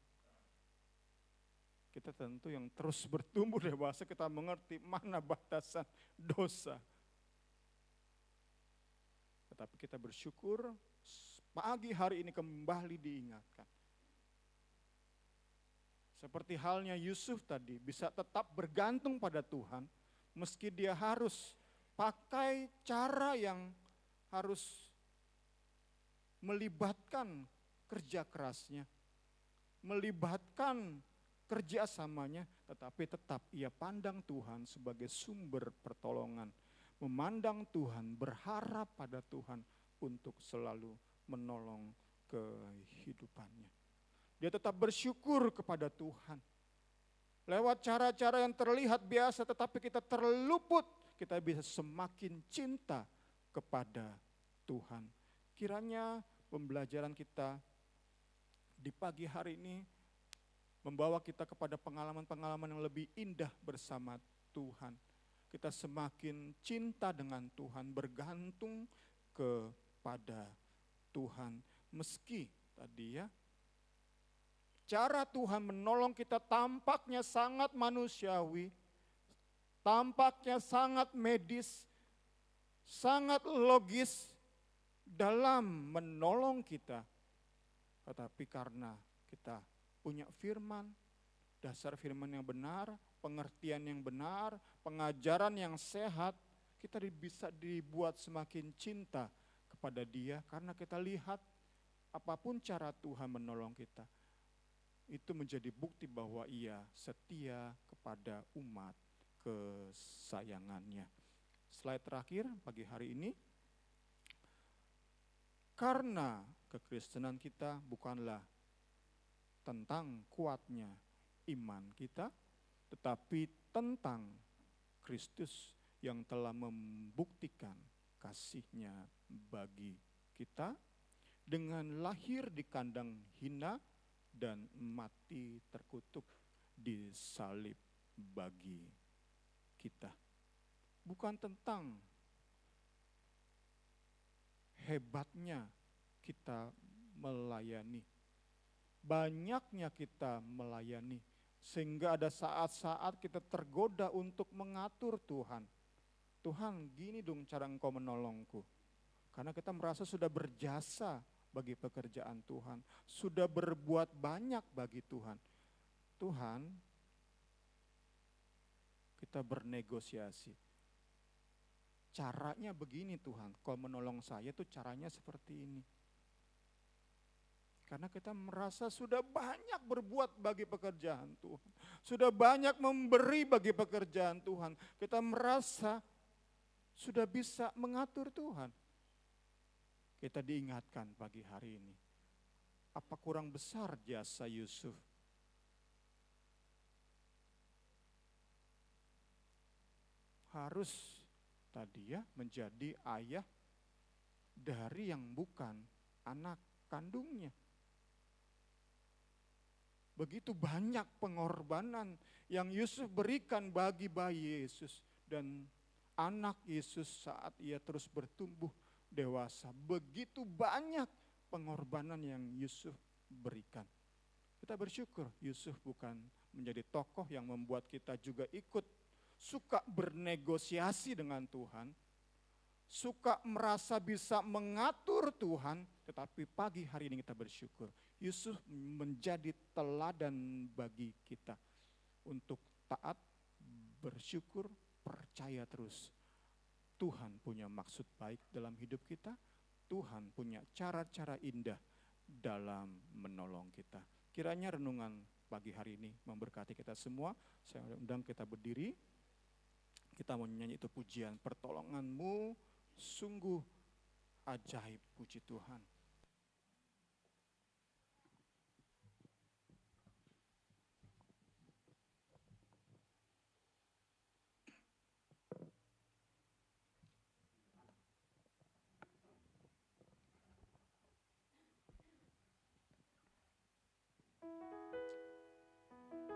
Kita tentu yang terus bertumbuh dewasa, kita mengerti mana batasan dosa. Tetapi kita bersyukur pagi hari ini kembali diingatkan. Seperti halnya Yusuf tadi bisa tetap bergantung pada Tuhan, meski dia harus pakai cara yang harus melibatkan kerja kerasnya, melibatkan kerjasamanya, tetapi tetap ia pandang Tuhan sebagai sumber pertolongan. Memandang Tuhan, berharap pada Tuhan untuk selalu menolong kehidupannya. Dia tetap bersyukur kepada Tuhan. Lewat cara-cara yang terlihat biasa tetapi kita terluput, kita bisa semakin cinta kepada Tuhan. Kiranya pembelajaran kita di pagi hari ini membawa kita kepada pengalaman-pengalaman yang lebih indah bersama Tuhan. Kita semakin cinta dengan Tuhan, bergantung kepada Tuhan. Meski tadi ya, cara Tuhan menolong kita tampaknya sangat manusiawi, tampaknya sangat medis, sangat logis dalam menolong kita. Tetapi karena kita punya firman, dasar firman yang benar, pengertian yang benar, pengajaran yang sehat, kita bisa dibuat semakin cinta kepada Dia karena kita lihat apapun cara Tuhan menolong kita, itu menjadi bukti bahwa Ia setia kepada umat kesayangannya. Slide terakhir pagi hari ini, karena kekristenan kita bukanlah tentang kuatnya iman kita, tetapi tentang Kristus yang telah membuktikan kasih-Nya bagi kita dengan lahir di kandang hina dan mati terkutuk di salib bagi kita. Bukan tentang hebatnya kita melayani, banyaknya kita melayani, sehingga ada saat-saat kita tergoda untuk mengatur Tuhan. Tuhan, gini dong cara Engkau menolongku. Karena kita merasa sudah berjasa bagi pekerjaan Tuhan, sudah berbuat banyak bagi Tuhan. Tuhan, kita bernegosiasi. Caranya begini Tuhan, Kau menolong saya itu caranya seperti ini. Karena kita merasa sudah banyak berbuat bagi pekerjaan Tuhan. Sudah banyak memberi bagi pekerjaan Tuhan. Kita merasa sudah bisa mengatur Tuhan. Kita diingatkan pagi hari ini. Apa kurang besar jasa Yusuf? Harus tadi ya menjadi ayah dari yang bukan anak kandungnya. Begitu banyak pengorbanan yang Yusuf berikan bagi bayi Yesus dan anak Yesus saat ia terus bertumbuh dewasa. Begitu banyak pengorbanan yang Yusuf berikan. Kita bersyukur Yusuf bukan menjadi tokoh yang membuat kita juga ikut suka bernegosiasi dengan Tuhan, suka merasa bisa mengatur Tuhan, tetapi pagi hari ini kita bersyukur. Yusuf menjadi teladan bagi kita untuk taat, bersyukur, percaya terus. Tuhan punya maksud baik dalam hidup kita, Tuhan punya cara-cara indah dalam menolong kita. Kiranya renungan pagi hari ini memberkati kita semua. Saya undang kita berdiri. Kita mau nyanyi itu pujian, pertolongan-Mu sungguh ajaib, puji Tuhan.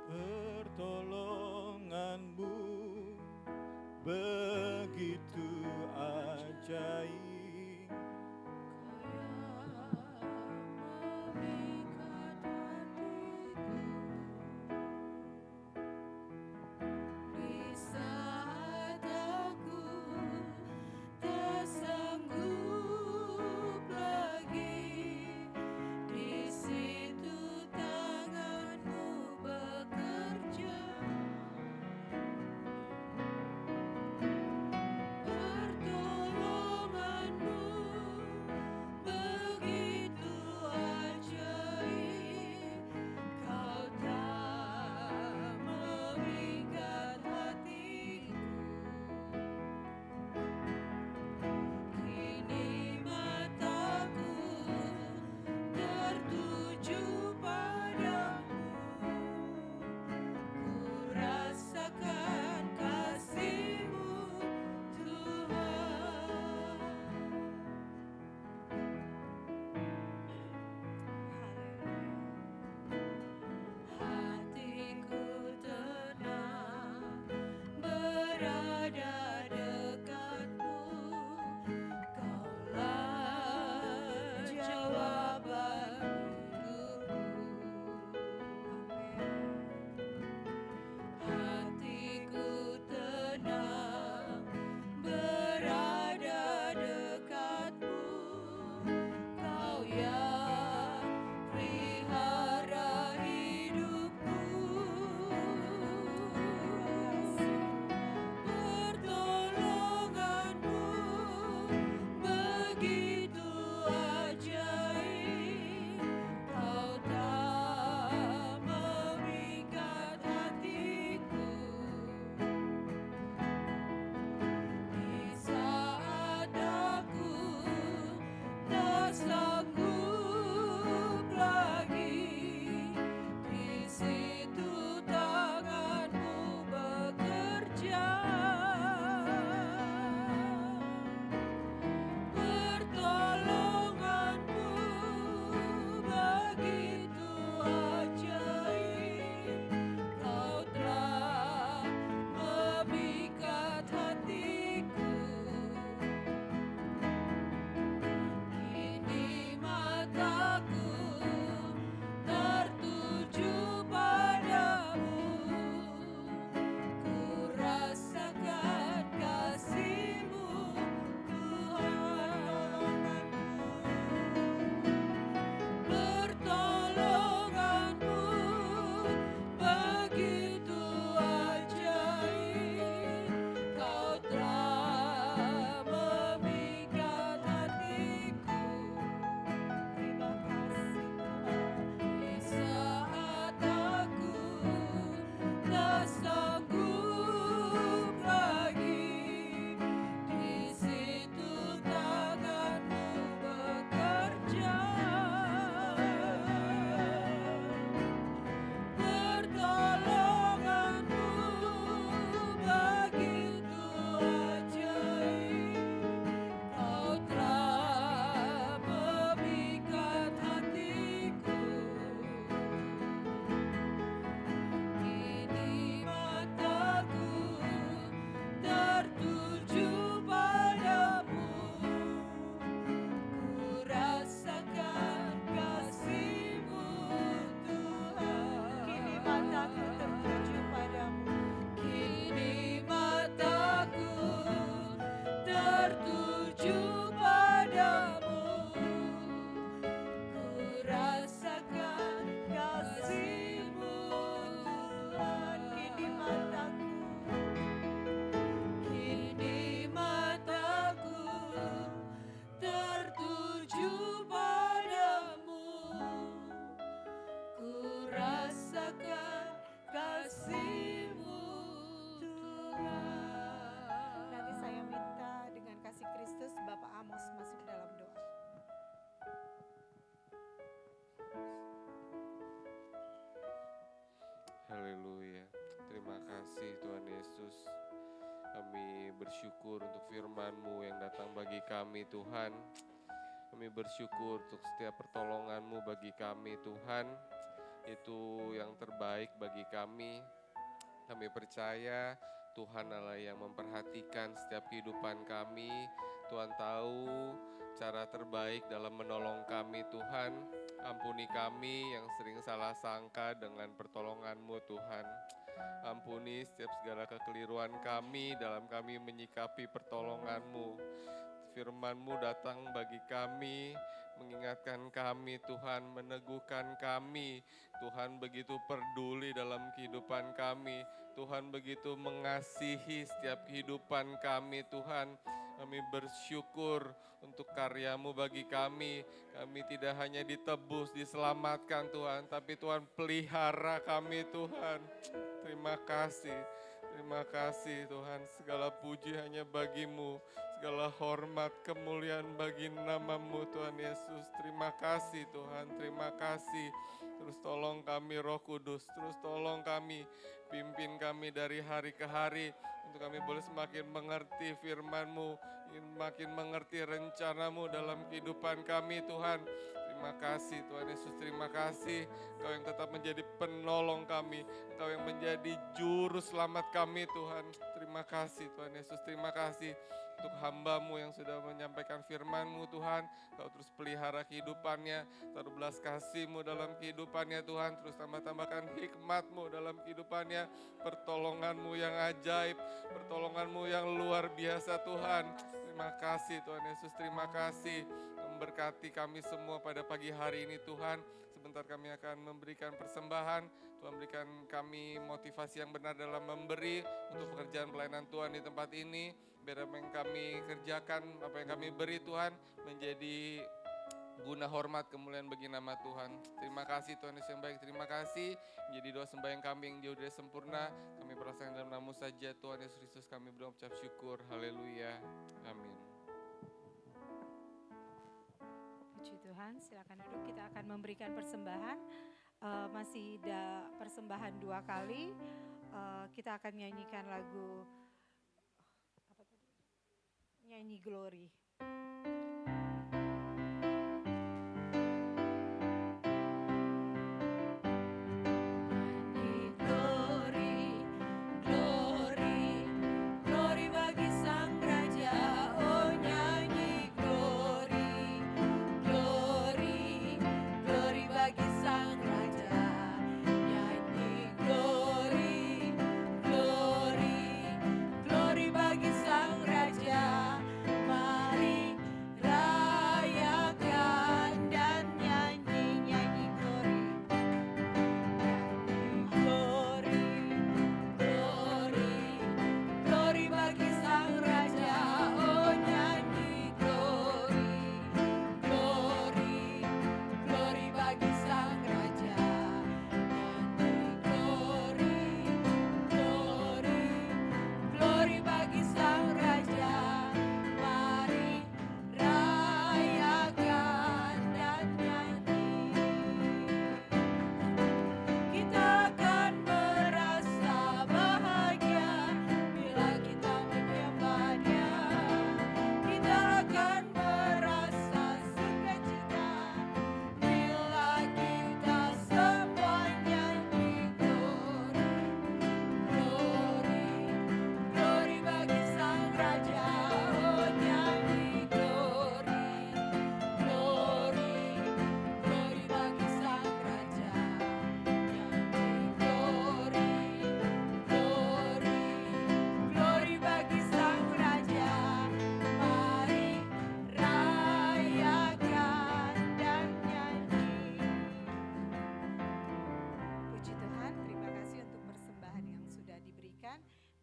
Pertolongan-Mu begitu ajaib, Kami bersyukur untuk firman-Mu yang datang bagi kami Tuhan. Kami bersyukur untuk setiap pertolongan-Mu bagi kami Tuhan. Itu yang terbaik bagi kami. Kami percaya Tuhan Allah yang memperhatikan setiap kehidupan kami. Tuhan tahu cara terbaik dalam menolong kami Tuhan. Ampuni kami yang sering salah sangka dengan pertolongan-Mu Tuhan. Ampuni setiap segala kekeliruan kami dalam kami menyikapi pertolongan-Mu. Firman-Mu datang bagi kami, mengingatkan kami Tuhan, meneguhkan kami. Tuhan begitu peduli dalam kehidupan kami. Tuhan begitu mengasihi setiap kehidupan kami Tuhan. Kami bersyukur untuk karya-Mu bagi kami. Kami tidak hanya ditebus, diselamatkan Tuhan, tapi Tuhan pelihara kami Tuhan. Terima kasih Tuhan. Segala puji hanya bagi-Mu. Segala hormat, kemuliaan bagi nama-Mu Tuhan Yesus. Terima kasih Tuhan, terima kasih. Terus tolong kami Roh Kudus, terus tolong kami, pimpin kami dari hari ke hari. Untuk kami boleh semakin mengerti firman-Mu, makin mengerti rencana-Mu dalam kehidupan kami Tuhan. Terima kasih Tuhan Yesus, terima kasih. Engkau yang tetap menjadi penolong kami, Engkau yang menjadi juru selamat kami Tuhan. Terima kasih Tuhan Yesus, terima kasih untuk hamba-Mu yang sudah menyampaikan firman-Mu Tuhan. Engkau terus pelihara kehidupannya, taruh belas kasih-Mu dalam kehidupannya Tuhan. Terus tambahkan hikmat-Mu dalam kehidupannya, pertolongan-Mu yang ajaib, pertolongan-Mu yang luar biasa Tuhan. Terima kasih Tuhan Yesus, terima kasih. Memberkati kami semua pada pagi hari ini Tuhan. Sebentar kami akan memberikan persembahan. Tuhan berikan kami motivasi yang benar dalam memberi untuk pekerjaan pelayanan Tuhan di tempat ini. Biar apa yang kami kerjakan, apa yang kami beri Tuhan menjadi guna hormat kemuliaan bagi nama Tuhan. Terima kasih Tuhan Yesus yang baik, terima kasih. Menjadi doa sembahyang kami yang jauh dari sempurna. Kami perasaan dalam nama-Mu saja Tuhan Yesus Kristus, kami berucap syukur. Haleluya. Amin. Puji Tuhan, silakan duduk, kita akan memberikan persembahan. Masih ada persembahan 2 kali. Kita akan nyanyikan lagu apa tadi? Nyanyi Glory.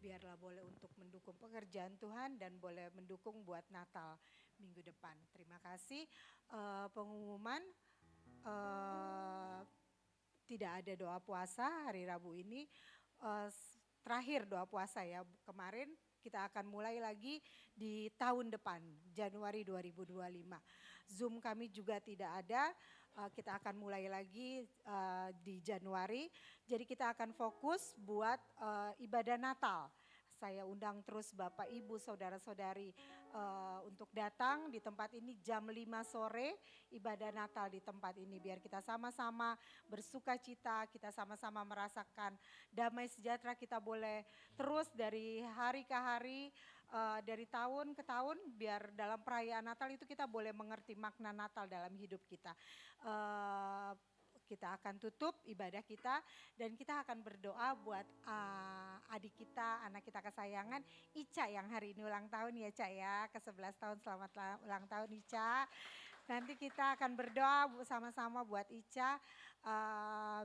Biarlah boleh untuk mendukung pekerjaan Tuhan dan boleh mendukung buat Natal minggu depan. Terima kasih. Pengumuman tidak ada doa puasa hari Rabu ini. Terakhir doa puasa ya. Kemarin kita akan mulai lagi di tahun depan, Januari 2025. Zoom kami juga tidak ada. Kita akan mulai lagi di Januari. Jadi kita akan fokus buat ibadah Natal Saya undang terus Bapak Ibu saudara-saudari untuk datang di tempat ini jam 5 sore ibadah Natal di tempat ini. Biar kita sama-sama bersuka cita, kita sama-sama merasakan damai sejahtera, kita boleh terus dari hari ke hari, dari tahun ke tahun, biar dalam perayaan Natal itu kita boleh mengerti makna Natal dalam hidup kita. Kita akan tutup ibadah kita dan kita akan berdoa buat adik kita, anak kita kesayangan Ica yang hari ini ulang tahun ya Ica ya, ke-11 tahun, selamat ulang tahun Ica. Nanti kita akan berdoa sama-sama buat Ica,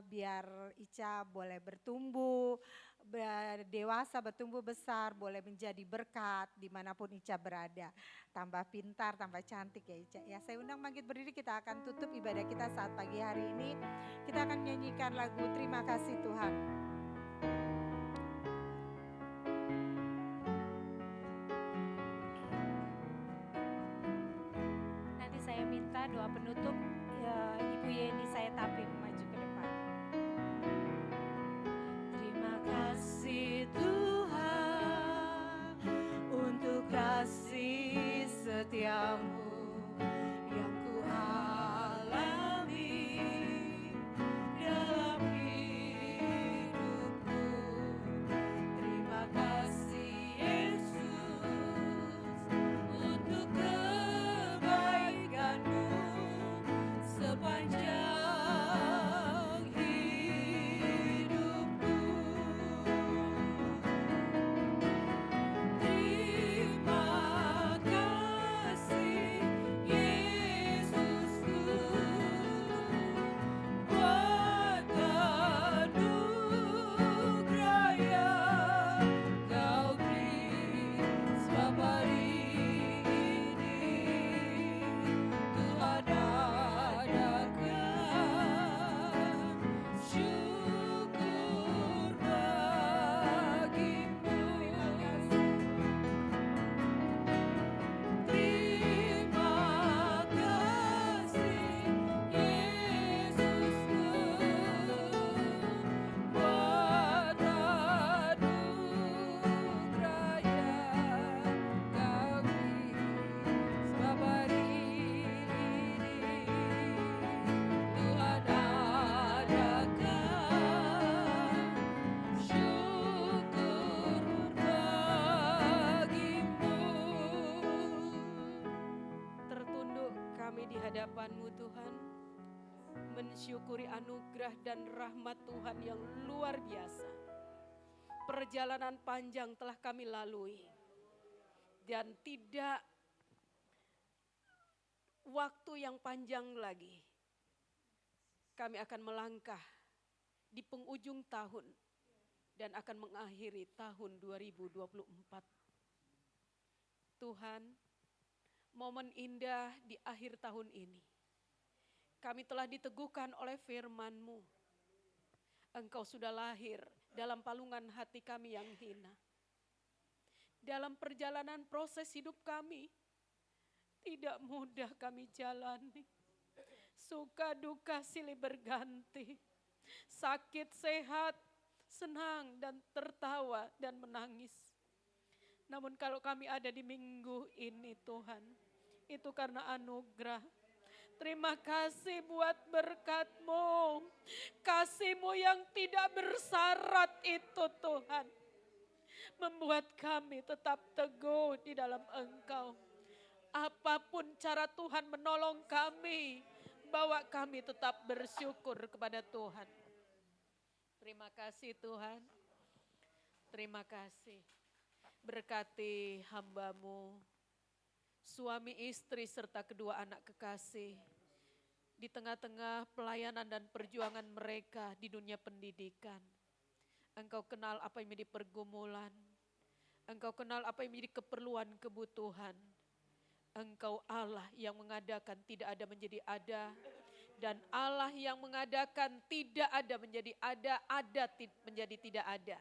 biar Ica boleh bertumbuh, dewasa, bertumbuh besar, boleh menjadi berkat dimanapun Ica berada. Tambah pintar, tambah cantik ya Ica. Ya, saya undang bangkit berdiri, kita akan tutup ibadah kita saat pagi hari ini. Kita akan nyanyikan lagu Terima Kasih Tuhan. Nanti saya minta doa penutup, Ibu Yeni saya tapin maju ke depan. Terima kasih Tuhan untuk kasih setiamu yang ku alami dalam hidupku. Terima kasih Yesus untuk kebaikanmu sepanjang hidupku. Terima kasih Yesusku buat anugerah yang Kau beri, sebab hari ini Tuhan adakan syukur bagimu. Terima kasih Yesusku buat anugerah yang Kau beri, sebab hari ini Tuhan adakan syukur bagimu. Tertunduk kami di hadapan-Mu Tuhan, mensyukuri anugerah dan rahmat Tuhan yang luar biasa. Perjalanan panjang telah kami lalui dan tidak waktu yang panjang lagi kami akan melangkah di penghujung tahun dan akan mengakhiri tahun 2024. Tuhan, momen indah di akhir tahun ini, kami telah diteguhkan oleh firman-Mu. Engkau sudah lahir dalam palungan hati kami yang hina. Dalam perjalanan proses hidup kami, tidak mudah kami jalani. Suka duka silih berganti, sakit sehat, senang dan tertawa dan menangis. Namun kalau kami ada di minggu ini Tuhan, itu karena anugerah. Terima kasih buat berkat-Mu, kasih-Mu yang tidak bersyarat itu Tuhan. Membuat kami tetap teguh di dalam Engkau. Apapun cara Tuhan menolong kami, bawa kami tetap bersyukur kepada Tuhan. Terima kasih Tuhan, terima kasih. Berkati hamba-Mu, suami istri serta kedua anak kekasih, di tengah-tengah pelayanan dan perjuangan mereka di dunia pendidikan. Engkau kenal apa yang menjadi pergumulan, Engkau kenal apa yang menjadi keperluan kebutuhan. Engkau Allah yang mengadakan tidak ada menjadi ada, dan Allah yang mengadakan tidak ada menjadi ada menjadi tidak ada.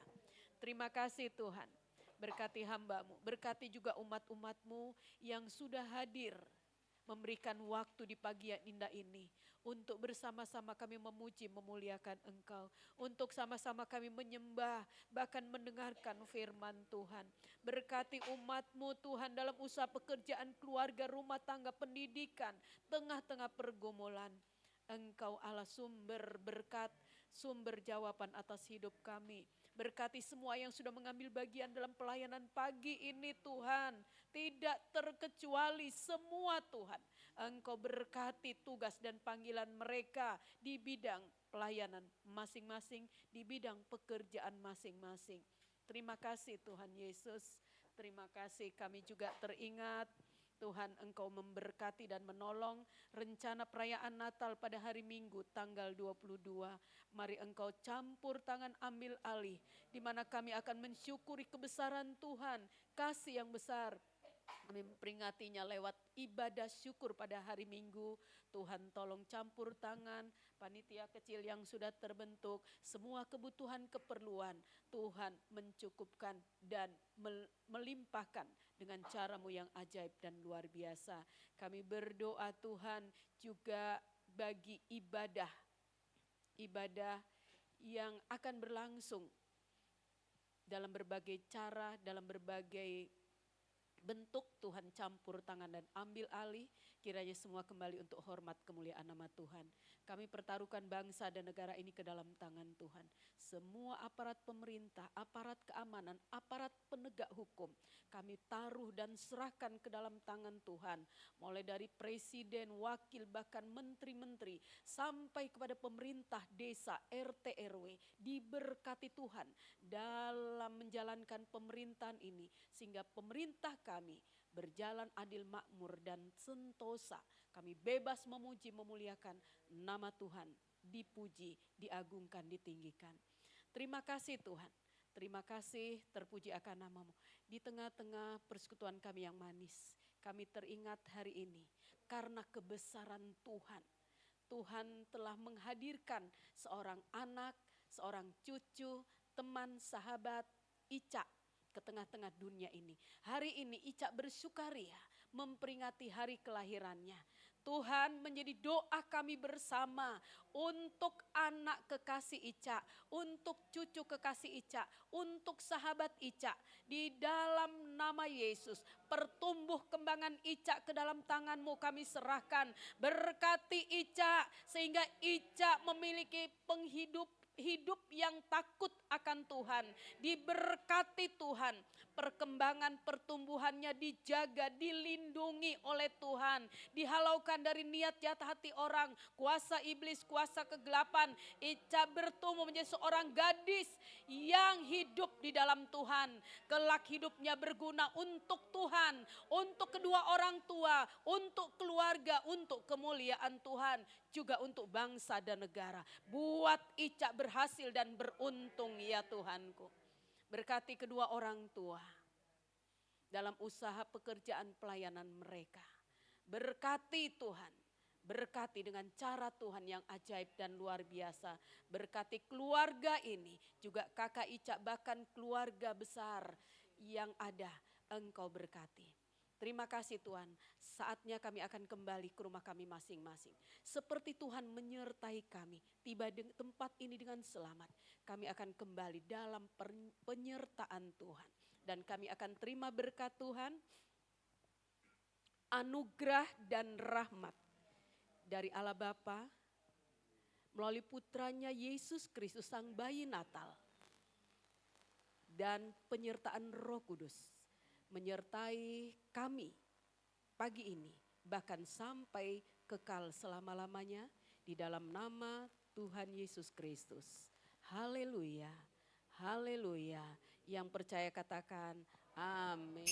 Terima kasih Tuhan. Berkati hamba-Mu, berkati juga umat-umat-Mu yang sudah hadir memberikan waktu di pagi yang indah ini untuk bersama-sama kami memuji memuliakan Engkau, untuk sama-sama kami menyembah bahkan mendengarkan firman Tuhan. Berkati umat-Mu Tuhan dalam usaha pekerjaan, keluarga, rumah tangga, pendidikan, tengah-tengah pergumulan. Engkau Allah sumber berkat, sumber jawaban atas hidup kami. Berkati semua yang sudah mengambil bagian dalam pelayanan pagi ini Tuhan. Tidak terkecuali semua Tuhan. Engkau berkati tugas dan panggilan mereka di bidang pelayanan masing-masing, di bidang pekerjaan masing-masing. Terima kasih Tuhan Yesus. Terima kasih, kami juga teringat Tuhan Engkau memberkati dan menolong rencana perayaan Natal pada hari Minggu tanggal 22. Mari Engkau campur tangan, ambil alih, di mana kami akan mensyukuri kebesaran Tuhan, kasih yang besar. Kami memperingatinya lewat ibadah syukur pada hari Minggu. Tuhan tolong campur tangan panitia kecil yang sudah terbentuk. Semua kebutuhan keperluan Tuhan mencukupkan dan melimpahkan dengan cara-Mu yang ajaib dan luar biasa. Kami berdoa Tuhan juga bagi ibadah yang akan berlangsung dalam berbagai cara, dalam berbagai bentuk. Tuhan campur tangan dan ambil alih, kiranya semua kembali untuk hormat kemuliaan nama Tuhan. Kami pertaruhkan bangsa dan negara ini ke dalam tangan Tuhan. Semua aparat pemerintah, aparat keamanan, aparat penegak hukum, kami taruh dan serahkan ke dalam tangan Tuhan. Mulai dari presiden, wakil, bahkan menteri-menteri, sampai kepada pemerintah desa, RT, RW, diberkati Tuhan dalam menjalankan pemerintahan ini, sehingga pemerintah kami berjalan adil, makmur, dan sentosa. Kami bebas memuji, memuliakan nama Tuhan, dipuji, diagungkan, ditinggikan. Terima kasih Tuhan, terima kasih, terpuji akan nama-Mu. Di tengah-tengah persekutuan kami yang manis, kami teringat hari ini karena kebesaran Tuhan. Tuhan telah menghadirkan seorang anak, seorang cucu, teman, sahabat, Ica, ke tengah-tengah dunia ini. Hari ini Ica bersukaria memperingati hari kelahirannya. Tuhan, menjadi doa kami bersama untuk anak kekasih Ica, untuk cucu kekasih Ica, untuk sahabat Ica. Di dalam nama Yesus, pertumbuh kembangan Ica ke dalam tangan-Mu kami serahkan. Berkati Ica sehingga Ica memiliki hidup yang takut akan Tuhan, diberkati Tuhan, perkembangan pertumbuhannya dijaga, dilindungi oleh Tuhan, dihalaukan dari niat jahat hati orang, kuasa iblis, kuasa kegelapan. Ica bertumbuh menjadi seorang gadis yang hidup di dalam Tuhan, kelak hidupnya berguna untuk Tuhan, untuk kedua orang tua, untuk keluarga, untuk kemuliaan Tuhan, juga untuk bangsa dan negara. Buat Ica berhasil dan beruntung ya Tuhanku. Berkati kedua orang tua dalam usaha pekerjaan pelayanan mereka. Berkati Tuhan, berkati dengan cara Tuhan yang ajaib dan luar biasa. Berkati keluarga ini, juga kakak Ica, bahkan keluarga besar yang ada, Engkau berkati. Terima kasih Tuhan, saatnya kami akan kembali ke rumah kami masing-masing. Seperti Tuhan menyertai kami, tiba di tempat ini dengan selamat. Kami akan kembali dalam penyertaan Tuhan. Dan kami akan terima berkat Tuhan, anugerah dan rahmat dari Allah Bapa, melalui putranya Yesus Kristus Sang Bayi Natal, dan penyertaan Roh Kudus menyertai kami pagi ini, bahkan sampai kekal selama-lamanya, di dalam nama Tuhan Yesus Kristus. Haleluya, haleluya. Yang percaya katakan amin.